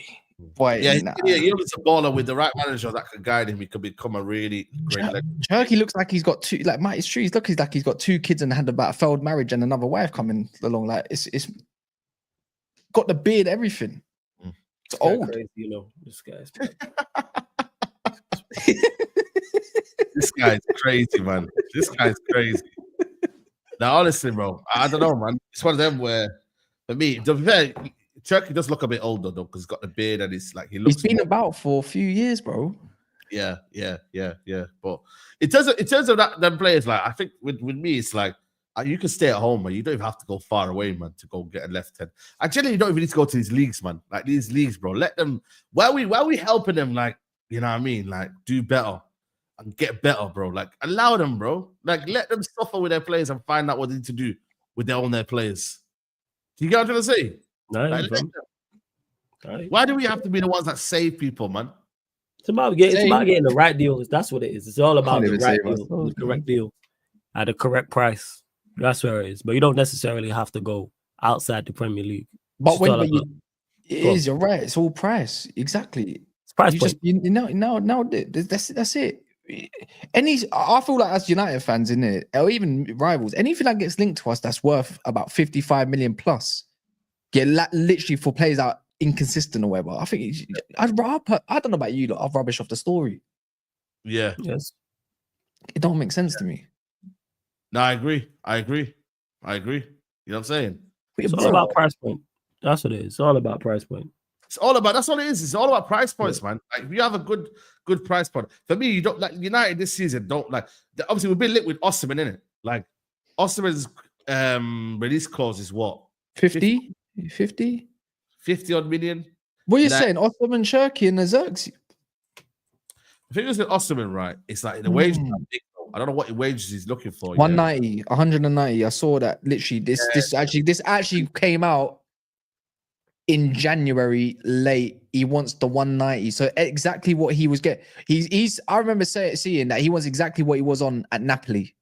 Yildiz a baller with the right manager that could guide him. He could become a really great legend. Cherki looks like he's got two. Like, Mike, it's true. He's like he's got 2 kids and had about a failed marriage and another wife coming along. Like, it's got the beard, everything. It's old. Crazy, you know, this guy's. This guy's crazy, man. This guy's crazy. Now, honestly, bro, I don't know, man. It's one of them where, for me, to be fair, Cherki does look a bit older though, because he's got the beard and he's he's been about for a few years, bro. Yeah. But in terms of that, them players, like, I think with me, it's like you can stay at home, man. You don't even have to go far away, man, to go get a left hand. And generally, you don't even need to go to these leagues, man. Like these leagues, bro. Let them while we helping them, like, you know what I mean, like, do better and get better, bro. Like, allow them, bro. Like, let them suffer with their players and find out what they need to do with their players. Do you get what I'm trying to say? Right. Why do we have to be the ones that save people, man? It's about getting the right deal. That's what it is. It's all about the right deal, the correct deal at the correct price. That's where it is. But you don't necessarily have to go outside the Premier League. But you're right. It's all price. Exactly. It's price. That's it. I feel like as United fans in it, or even rivals, anything that gets linked to us that's worth about 55 million plus, get literally for players that are inconsistent or whatever. I think I don't know about you, I've rubbish off the story. Yeah. Yes. It don't make sense to me. No, I agree. You know what I'm saying? It's all about price point. That's what it is. It's all about price point. That's all it is. It's all about price points, man. Like, if you have a good price point. For me, you don't like United this season. Don't like. Obviously, we've been lit with Osimhen, innit? Like, Osimhen's release clause is what? 50 odd million. What are you saying? Osimhen, Cherki, and the Zerks? I think it was with Osimhen, right? It's like the wages. I don't know what wages he's looking for. 190, 190. I saw that literally. This actually came out in January late. He wants the 190. So exactly what he was getting. I remember seeing that he wants exactly what he was on at Napoli.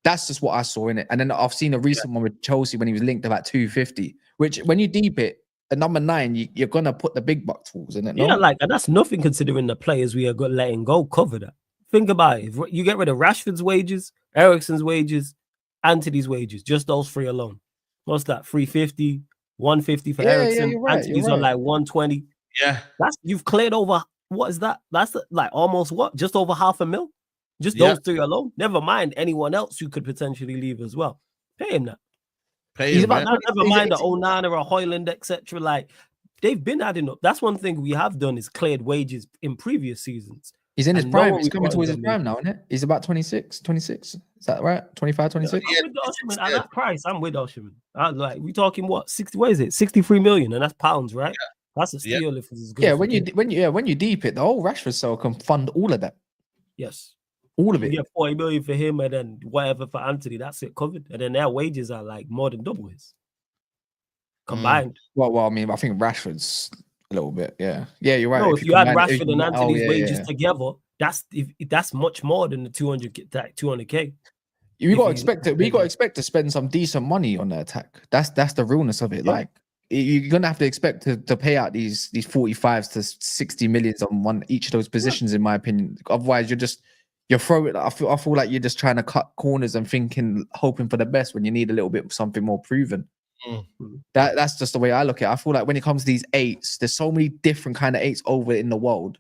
That's just what I saw in it. And then I've seen a recent one with Chelsea when he was linked about 250. Which, when you deep it, at number 9, you're gonna put the big bucks in it. No? Yeah, like, and that's nothing considering the players we are letting go cover that. Think about it. If you get rid of Rashford's wages, Eriksen's wages, Antony's wages, just those 3 alone. What's that? 350, 150 for Eriksen. Right, Antony's on like 120. Yeah. You've cleared over, what is that? That's like almost what? Just over $500,000? Just those 3 alone. Never mind anyone else who could potentially leave as well. Pay him that. Pay He's him, about man. Never mind the Onana or Hoyland, etc. Like they've been adding up. That's one thing we have done is cleared wages in previous seasons. He's in his And no prime. one He's we coming thought towards his was prime now, isn't it? He's about 26. Is that right? 25, 26? Yeah, I'm with the Osherman at yeah. that price. I'm with Osherman. We talking what 60? What is it? 63 million, and that's pounds, right? That's a Yeah. steal if it's as good. Yeah, as when you deep it, the whole Rashford sale can fund all of that. yes, All of you it. get 40 million for him, and then whatever for Anthony. That's it covered, and then their wages are like more than double his combined. Well, I mean, I think Rashford's a little bit, yeah. Yeah, you're right. No, if you add combine it- Rashford and Anthony's wages yeah. together, that's much more than the 200k. We if got to he's- expect it. We got to expect to spend some decent money on the attack. That's the realness of it. Yeah. Like you're gonna have to expect to pay out these 45s to 60 millions on each of those positions, in my opinion. Otherwise, you're throwing. I feel like you're just trying to cut corners and hoping for the best when you need a little bit something more proven. That's just the way I look at it. I feel like when it comes to these eights, there's so many different kind of eights over in the world,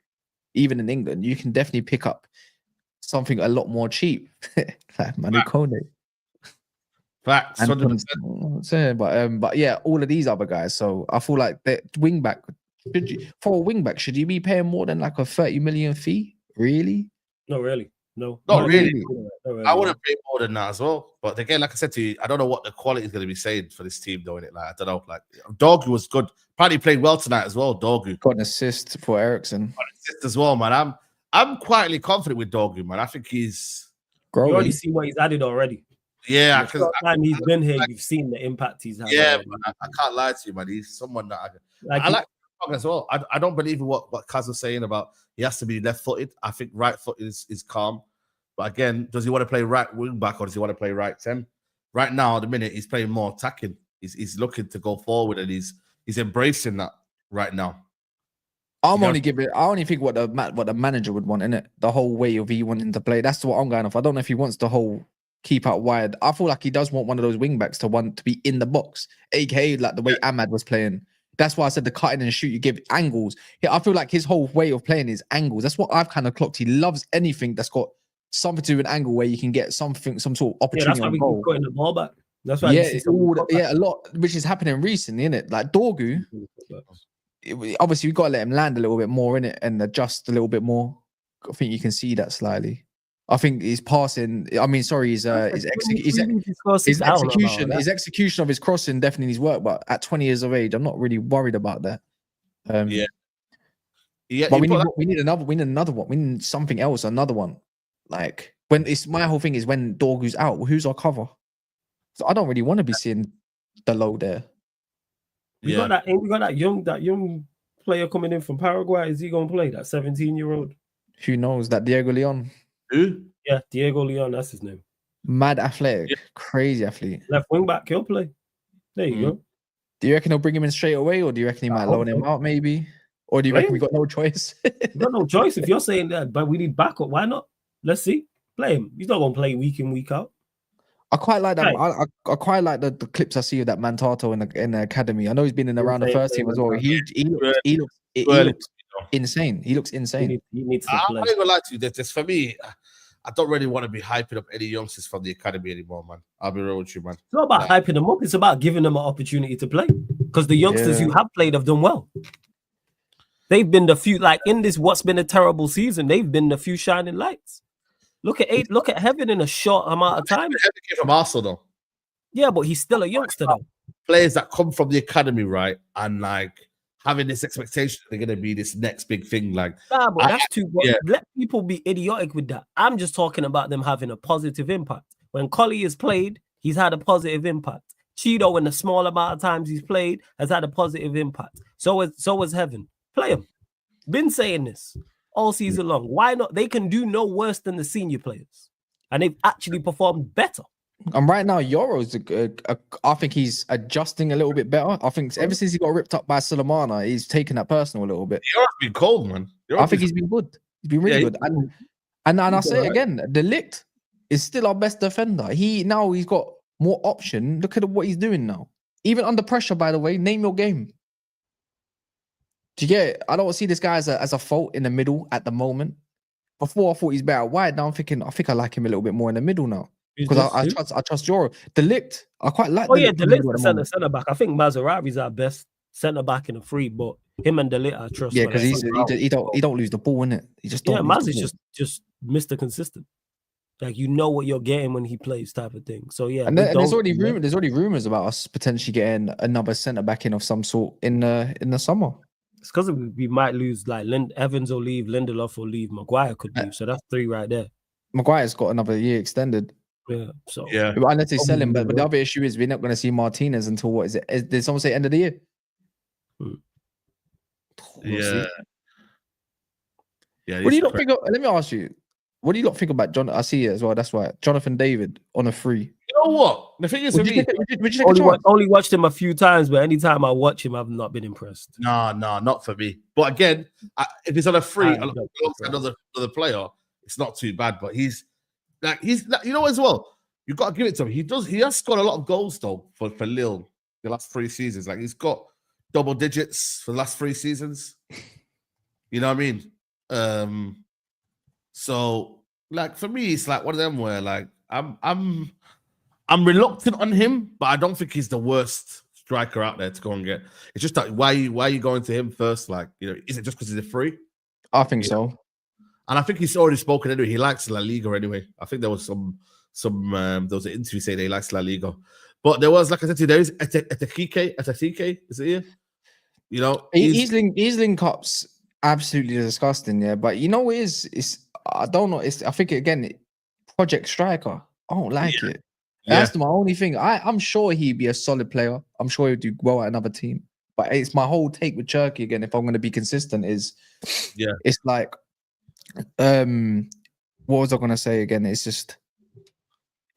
even in England. You can definitely pick up something a lot more cheap, like Manu Kone. Facts. And 100%. but yeah, all of these other guys. So I feel like the wing back, for a wing back, should you be paying more than like a 30 million fee? Really? No, really, no, Not really. Not really. I would have paid more than that as well. But again, like I said to you, I don't know what the quality is going to be saying for this team doing it. Like, I don't know. Like, Dorgu was good. Probably played well tonight as well. Dorgu Got an assist for Ericsson. got an assist as well, man. I'm quietly confident with Dorgu, man. I think he's You already Growing. see what he's added already. yeah. The short time he's been here, you've seen the impact he's had. Yeah, already. man, I can't lie to you, man. He's someone that Like I like as well. I don't believe in what Kaz was saying about he has to be left-footed. I think right-footed is calm. But again, does he want to play right wing back or does he want to play right 10? Right now, at the minute, he's playing more attacking. He's looking to go forward and he's embracing that right now. I know- only think what the manager would want in it, the whole way of he wanting to play. That's what I'm going off. I don't know if he wants the whole keep out wide. I feel like he does want one of those wing backs to want to be in the box, aka like the way Ahmad was playing. That's why I said the cutting and shoot. You give angles. Yeah, I feel like his whole way of playing is angles. That's what I've kind of clocked. He loves anything that's got something to do with an angle where you can get some sort of yeah, opportunity that's why on we goal. keep putting the ball back. That's why Yeah, you see it's some all, cut a lot, which is happening recently, isn't it? Like Dorgu, obviously we got to let him land a little bit more in it and adjust a little bit more. I think you can see that slightly. I think his passing. I mean, sorry, his execution of his crossing definitely needs work. But at 20 years of age, I'm not really worried about that. Yeah, But we need another one. We need something else, another one. Like when it's my whole thing is when Dorgu's out, who's our cover? So I don't really want to be seeing the low there. We got that young player coming in from Paraguay. Is he gonna play that 17-year-old? Who knows? That Diego Leon, Who? Yeah, Diego Leon, that's his name. mad athletic, crazy athlete. Left wing back, he'll play. There you go. Do you reckon he'll bring him in straight away, or do you reckon he might loan him out maybe? Or do you reckon we got no choice? You got no choice if you're saying that, but we need backup. Why not? Let's see. Play him. He's not gonna play week in, week out. I quite like that. Right. I quite like the clips I see of that Mantato in the academy. I know he's been in around the first team as well. He looks insane. He looks insane. He needs to I'm play. not gonna lie to you. This for me, I don't really want to be hyping up any youngsters from the academy anymore, man. I'll be real with you, man. It's not about hyping them up. It's about giving them an opportunity to play. Because the youngsters who have played have done well. They've been the few, like in this what's been a terrible season, they've been the few shining lights. Look at Heaven in a short amount of time. Heaven came from Arsenal, though. Yeah, but he's still a youngster though. Players that come from the academy, right, and like having this expectation they're gonna be this next big thing. Like, Nah, but that's too. yeah. Let people be idiotic with that. I'm just talking about them having a positive impact. When Collie has played, he's had a positive impact. Cheeto, in the small amount of times he's played, has had a positive impact. So was Heaven. Play him. Been saying this all season long. Why not? They can do no worse than the senior players, and they've actually performed better. And right now, Yoro's I think he's adjusting a little bit better. I think ever since he got ripped up by Sulemana, he's taken that personal a little bit. Euro's been cold, man. I think he's been good. He's been really good. And I say it again, De Ligt is still our best defender. He's got more option. Look at what he's doing now. Even under pressure, by the way, name your game. Do you get it? I don't see this guy as a fault in the middle at the moment. Before I thought he's better wide. Now I'm thinking, I think I like him a little bit more in the middle now. because I trust Euro. De Ligt, I quite like. Oh yeah, De Ligt's the centre back. I think Mazarawi's our best centre back in the free, but him and De Ligt I trust. Yeah, because he don't lose the ball, innit? He just don't. Maz is just Mr. Consistent. Like you know what you're getting when he plays, type of thing. So yeah, and there's already rumors about us potentially getting another centre back in of some sort in the summer. It's because we might lose like Evans will leave, Lindelof will leave, Maguire could leave. So that's 3 right there. Maguire's got another year extended. Yeah. So unless they sell him, but the other issue is we're not going to see Martinez until what is it? Did someone say end of the year? Yeah. What do you not think? Let me ask you. What do you not think about John? I see it as well. That's why Jonathan David on a free. You know what? The thing is, only watched him a few times, but anytime I watch him, I've not been impressed. No, not for me. But again, if it's on a free alongside another player, it's not too bad. But he's you know as well. You've got to give it to him. He has scored a lot of goals though for Lille the last 3 seasons. Like he's got double digits for the last 3 seasons. You know what I mean? So like for me, it's like one of them where like I'm reluctant on him, but I don't think he's the worst striker out there to go and get. It's just like why are you going to him first? Like, you know, is it just because he's a free? I think so. And I think he's already spoken anyway. He likes La Liga anyway. I think there was there was an interview saying he likes La Liga. But there was, like I said to you, there is Etatike, is it here? You know, his link-ups absolutely disgusting, yeah. But you know what it's I don't know. I think again, Project Striker. I don't like it. That's my only thing. I'm sure he'd be a solid player. I'm sure he'd do well at another team. But it's my whole take with Cherki again. If I'm going to be consistent, it's like, what was I going to say again? It's just,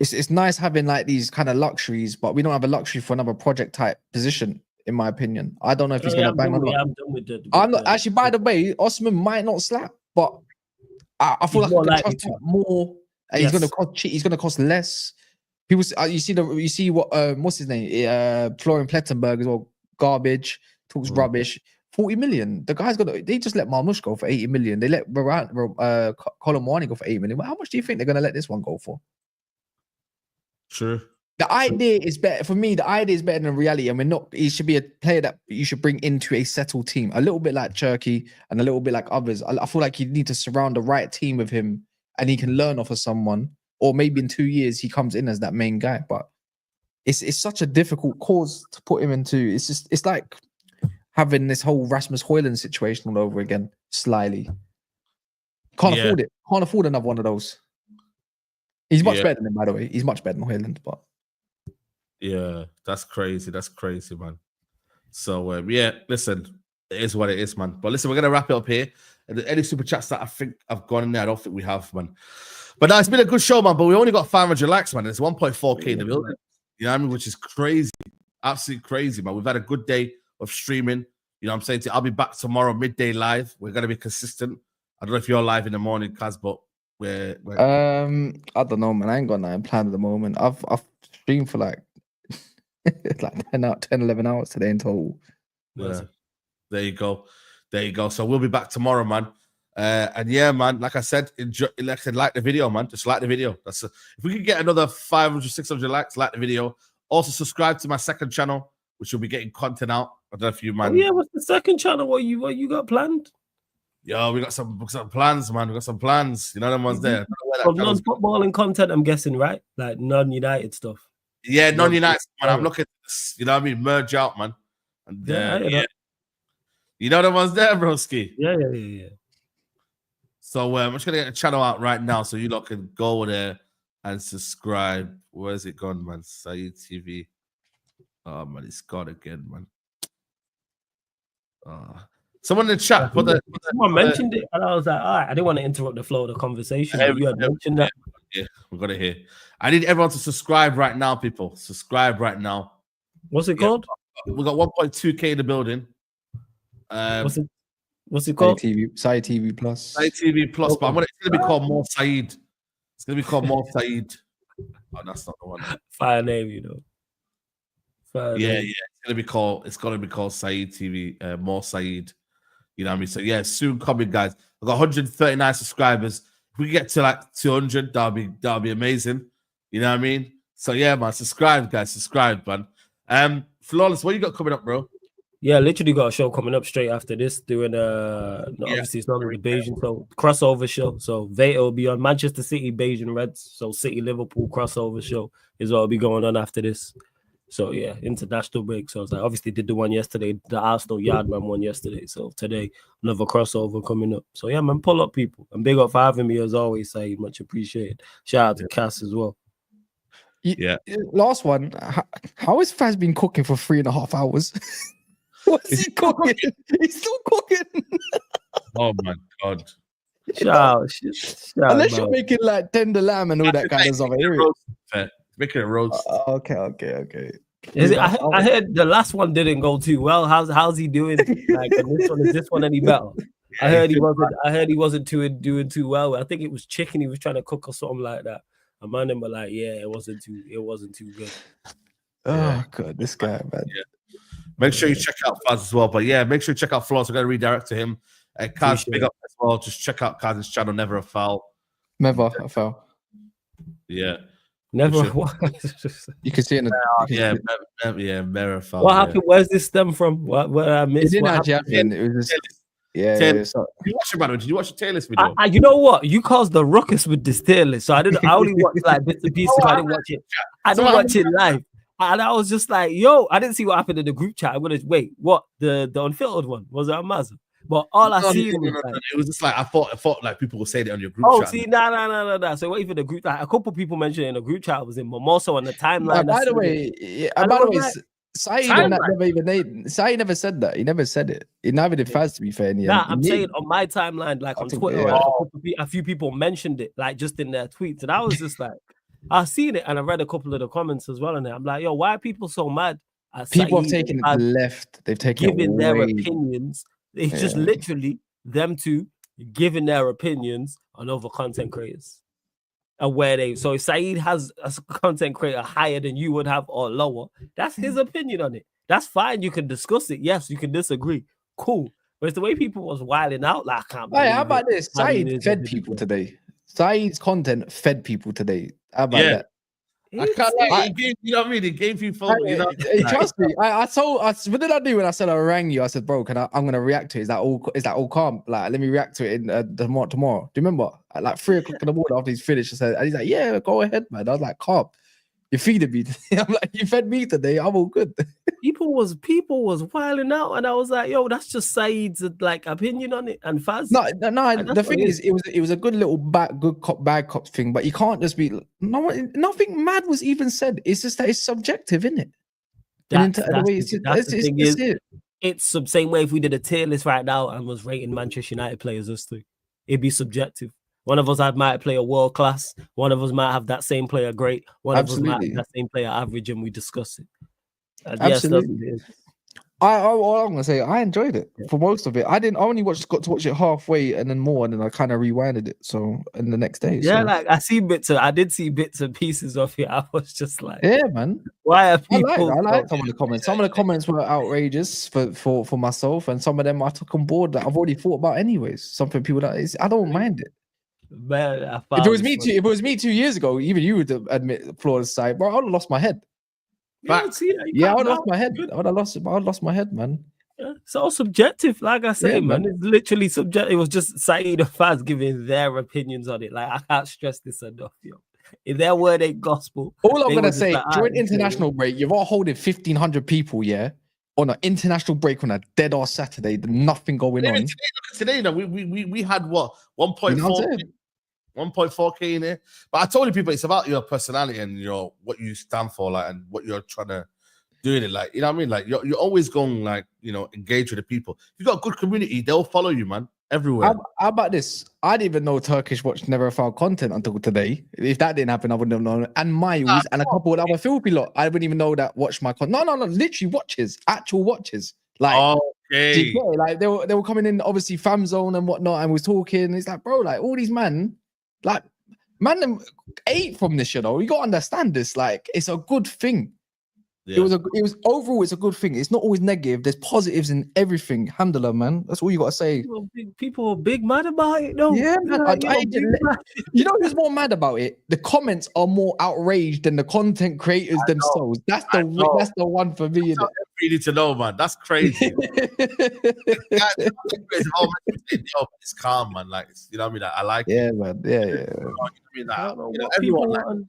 it's nice having like these kind of luxuries, but we don't have a luxury for another project type position. In my opinion, I don't know if he's going to bang on. I'm not actually. By the way, Osman might not slap, but I feel like I can trust him more. He's going to cost. He's going to cost less. People, you see what what's his name? Florian Plettenberg as well. Garbage, talks rubbish. 40 million. The guy's got. They just let Marmoush go for 80 million. They let Colin Moani go for 8 million. How much do you think they're going to let this one go for? True. The idea is better for me. The idea is better than reality, and we're not. He should be a player that you should bring into a settled team, a little bit like Cherki and a little bit like others. I feel like you need to surround the right team with him, and he can learn off of someone. Or maybe in 2 years he comes in as that main guy. But it's such a difficult cause to put him into. It's like having this whole Rasmus Højlund situation all over again. Slyly, can't afford it. Can't afford another one of those. He's much better than him, by the way. He's much better than Højlund, but. Yeah, that's crazy. That's crazy, man. So, listen, it is what it is, man. But listen, we're going to wrap it up here. And any super chats that I think have gone in there, I don't think we have, man. But no, it's been a good show, man. But we only got 500 likes, man. It's 1.4K in the building. You know what I mean? Which is crazy. Absolutely crazy, man. We've had a good day of streaming. You know what I'm saying? I'll be back tomorrow, midday live. We're going to be consistent. I don't know if you're live in the morning, Kaz, but we're... I don't know, man. I ain't got nothing planned at the moment. I've streamed for like 10, 11 hours today in total. Yeah. There you go. So we'll be back tomorrow, man. And yeah, man, like I said, like the video, man. Just like the video. If we could get another 500, 600 likes, like the video. Also subscribe to my second channel, which will be getting content out. I don't know if you, man. Oh, yeah, what's the second channel? What you got planned? Yo, we got some plans, man. We got some plans. You know them ones there. Non-footballing content, I'm guessing, right? Like non-United stuff. Yeah, non-United, man. I'm looking at this, you know what I mean? Merge out, man. And you know the ones there, broski. Yeah. So I'm just gonna get a channel out right now, so you lot can go there and subscribe. Where's it gone, man? Saeed TV. Oh man, it's gone again, man. Someone in the chat someone mentioned it, and I was like, all right, I didn't want to interrupt the flow of the conversation. You had mentioned that. Yeah, we got it here. I need everyone to subscribe right now, people. Subscribe right now. What's it called? We got 1.2K in the building. What's it called? Saeed TV Plus. Saeed TV Plus, but it's going to be called More Saeed. It's going to be called More Saeed. Oh, that's not the one. Fire name, you know. Yeah. It's going to be called Saeed TV, More Saeed. You know what I mean? So yeah, soon coming, guys. I've got 139 subscribers. If we get to like 200, that'll be amazing. You know what I mean? So yeah, man, subscribe, guys, subscribe, man. Flawless, what you got coming up, bro? Yeah, literally got a show coming up straight after this, doing obviously it's not the Beijing, so crossover show. So Veta will be on Manchester City, Beijing Reds. So City Liverpool crossover show is what will be going on after this. So yeah, international break. So I was like, obviously did the one yesterday, the Arsenal Yardman one yesterday. So today another crossover coming up. So yeah, man, pull up people and big up for having me as always. Saeed, much appreciated. Shout out to Cass as well. Yeah. Last one. How has Faz been cooking for 3.5 hours? What's he cooking? He's still cooking. Oh my god! Shout Unless you're making like tender lamb and all that kind of stuff. Making a roast. Okay. I heard the last one didn't go too well. How's he doing? Like is this one any better? I heard he wasn't doing too well. I think it was chicken he was trying to cook or something like that. And man, them were like, yeah, it wasn't too good. Oh god, this guy, man. Yeah. Make sure you check out Faz as well. But yeah, make sure you check out Flawless. I'm going to redirect to him. Kaz, big up as well. Just check out Kaz's channel, Never a Foul. Never a Foul. Yeah. Never. You can see it in the Never a Foul. What happened? Where's this stem from? What I missed? It didn't actually happen. It was just. Yeah. Did you watch it, man? Did you watch the tier list video? You know what? You caused the ruckus with this tier list. So I only watched like bits and pieces. I didn't watch it. I didn't watch it live. And I was just like, yo, I didn't see what happened in the group chat. I'm gonna wait. What the unfiltered one was it on Mazda? But all I see was like, it was just like I thought like people would say it on your group chat. Oh, see, no. So wait for the group. Like, a couple people mentioned it in the group chat was in, but more so on the timeline. By the way, Saeed never said that. He never said it. He never did Faz, to be fair. I'm saying on my timeline, like on Twitter, a few people mentioned it, like just in their tweets, and I was just like. I seen it and I read a couple of the comments as well, and I'm like, yo, why are people so mad? People have taken it left. They've taken giving their opinions. It's just literally them two giving their opinions on other content creators. And so if Saeed has a content creator higher than you would have or lower, that's his opinion on it. That's fine. You can discuss it. Yes, you can disagree. Cool. But it's the way people was wilding out. Like, I can't believe how about this? Saeed fed people today. Saeed's content fed people today. How about that? I can't lie. You know what I mean? He gave you phone. Trust me. What did I do when I said I rang you? I said, bro, I'm gonna react to it. Is that all calm? Like, let me react to it in tomorrow. Do you remember? At like 3 o'clock in the morning after he's finished, and he's like, yeah, go ahead, man. I was like, calm. You're feeding me. I'm like, you fed me today. I'm all good. People was wilding out, and I was like, yo, that's just Saeed's like opinion on it. And Faz. No. The thing is, it was a good little good cop, bad cop thing, but you can't just be nothing mad was even said. It's just that it's subjective, isn't it? It's the same way if we did a tier list right now and was rating Manchester United players as three. It'd be subjective. One of us might play a world class. One of us might have that same player great. One of us might have that same player average, and we discuss it. Absolutely. Yes, I'm gonna say I enjoyed it for most of it. I only got to watch it halfway and then more, and then I kind of rewinded it. So in the next day, like I did see bits and pieces of it. I was just like, yeah, man. Why are people? I like some of the comments. Some of the comments were outrageous for myself, and some of them I took on board that I've already thought about anyways. Something people that I don't mind it. Man, if it was me 2 years ago, even you would admit Flawless side, bro, I would have lost my head. I would have lost my head. I would have lost my head, man. Yeah, it's all subjective, like I say, man. It's literally subjective. It was just Saeed and Faz giving their opinions on it. Like, I can't stress this enough, yo. If their word ain't gospel, all I'm gonna say during international break, you're all holding 1,500 people, on an international break on a dead ass Saturday, nothing going on. Today, we had what 1.4K in there. But I told you people, it's about your personality and what you stand for, like, and what you're trying to do in it. Like, you know what I mean? Like, you're always going, like, engage with the people. If you got a good community, they'll follow you, man. Everywhere. How about this? I didn't even know Turkish Watch never found content until today. If that didn't happen, I wouldn't have known. And Miles and a couple of other Philippi lot, I wouldn't even know that watch my content. No, literally actual watches. Like, okay. Like they were coming in, obviously fam zone and whatnot, and was talking. It's like, bro, like all these man ate from this, you got to understand this. Like, it's a good thing. It was overall, it's a good thing. It's not always negative. There's positives in everything. Alhamdulillah, man. That's all you gotta say. People are big mad about it, though. Yeah, man. Like, You know who's more mad about it? The comments are more outraged than the content creators themselves. That's the one for me. That's you need to know, man. That's crazy. It's calm, man. Like, you know what I mean? I like it. Yeah, man. Yeah. You know, everyone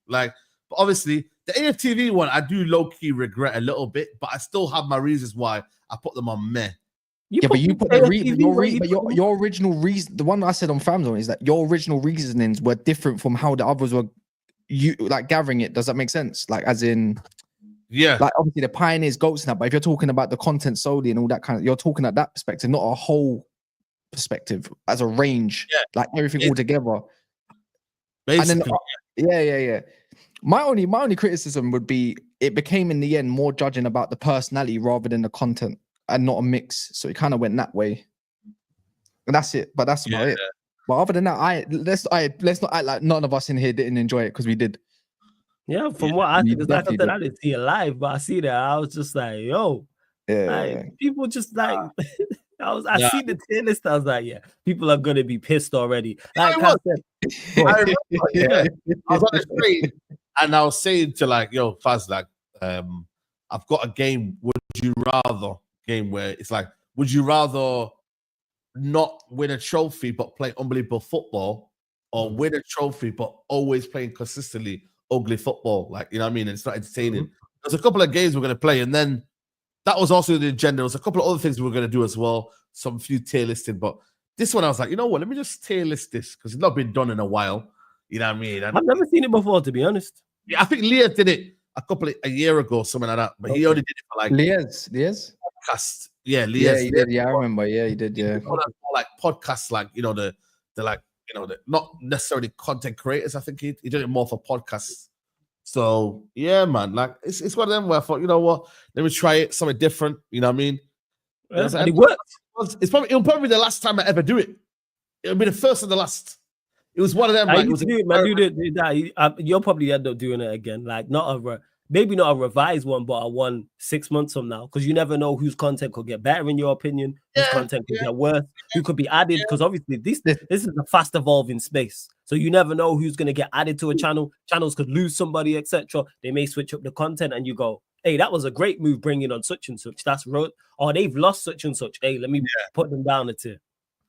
like, but obviously the AFTV one, I do low key regret a little bit, but I still have my reasons why I put them on meh. But you put your original reason. The one I said on Famzone is that your original reasonings were different from how the others were. You like gathering it. Does that make sense? Like, as in, yeah, like obviously the pioneers, goats now. But if you're talking about the content solely and all that kind of, you're talking at that perspective, not a whole perspective as a range. Yeah, like everything all together. Basically, and then, yeah. My only criticism would be it became in the end more judging about the personality rather than the content and not a mix. So it kind of went that way. And that's it. But that's about it. But other than that, let's not act like none of us in here didn't enjoy it because we did. Yeah, from what I think, like I said, I didn't see it live, but I see that. I was just like, yo, people just like I see the tier list. I was like, yeah, people are gonna be pissed already. Like I said, I remember, I was on the street and I was saying to like, yo, Faz, like, I've got a game. Would you rather game where it's like, would you rather not win a trophy but play unbelievable football, or win a trophy but always playing consistently ugly football? Like, you know what I mean? And it's not entertaining. There's a couple of games we're going to play, and then that was also the agenda. There's a couple of other things we were going to do as well, some few tier listing, but this one I was like, you know what, let me just tier list this because it's not been done in a while. You know what I mean? I've never seen it before, to be honest. Yeah, I think Leah did it a year ago, something like that, but he only did it for like Leah's podcast. Yeah, Leah's. Yeah, he did. Yeah, I remember. Yeah, he did. Yeah, like podcasts, like, you know, the like, you know, the not necessarily content creators. I think he did it more for podcasts. So yeah, man, like it's one of them where I thought, you know what, let me try it, something different. You know what I mean? And it worked. It'll probably be the last time I ever do it. It'll be the first and the last. It was one of them. Like, you'll probably end up doing it again. Like maybe not a revised one, but a one 6 months from now, because you never know whose content could get better in your opinion, whose content could get worse, who could be added. Because obviously this is a fast evolving space, so you never know who's going to get added to a channel. Channels could lose somebody, etc. They may switch up the content, and you go, hey, that was a great move bringing on such and such. That's road, or they've lost such and such. Hey, let me put them down a tier.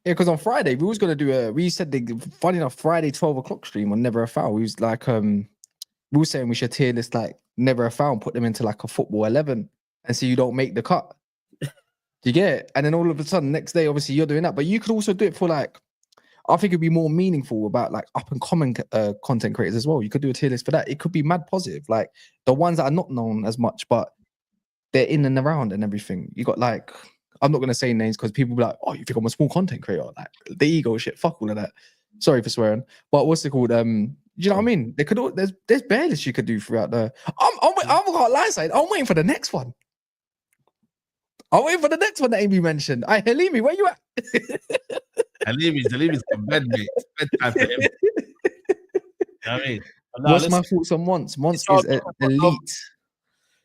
Yeah, because on Friday we was gonna do we said funny enough, Friday 12 o'clock stream on Never a Foul. We was like we were saying we should tier list like Never a Foul and put them into like a football 11 and so you don't make the cut. Do you get it? And then all of a sudden next day obviously you're doing that, but you could also do it for like, I think it'd be more meaningful about like up and coming content creators as well. You could do a tier list for that. It could be mad positive, like the ones that are not known as much but they're in and around and everything. You got like, I'm not going to say names because people be like, oh, you think I'm a small content creator? Like the ego shit, fuck all of that. Sorry for swearing. But what's it called? Do you know what I mean? They could. There's bare lists you could do throughout the. I'm got a lie side. I'm waiting for the next one. I'm waiting for the next one that ain't been mentioned. Halimi, where you at? Halimi's got bed, mate. It's bedtime for him. You know what I mean? What's my thoughts on Monts? Monts is elite.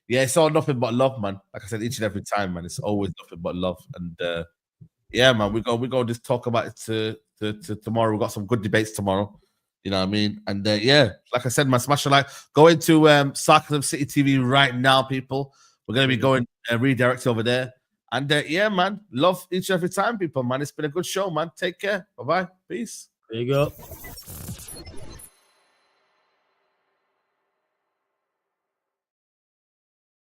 Yeah, it's all nothing but love, man. Like I said, each and every time, man, it's always nothing but love. And yeah, man, we go just talk about it to tomorrow. We've got some good debates tomorrow. You know what I mean? And yeah, like I said, man, smash a like. Go into Sarcasm City TV right now, people. We're going to be going redirect over there. And yeah, man, love each and every time, people, man. It's been a good show, man. Take care. Bye-bye. Peace. There you go.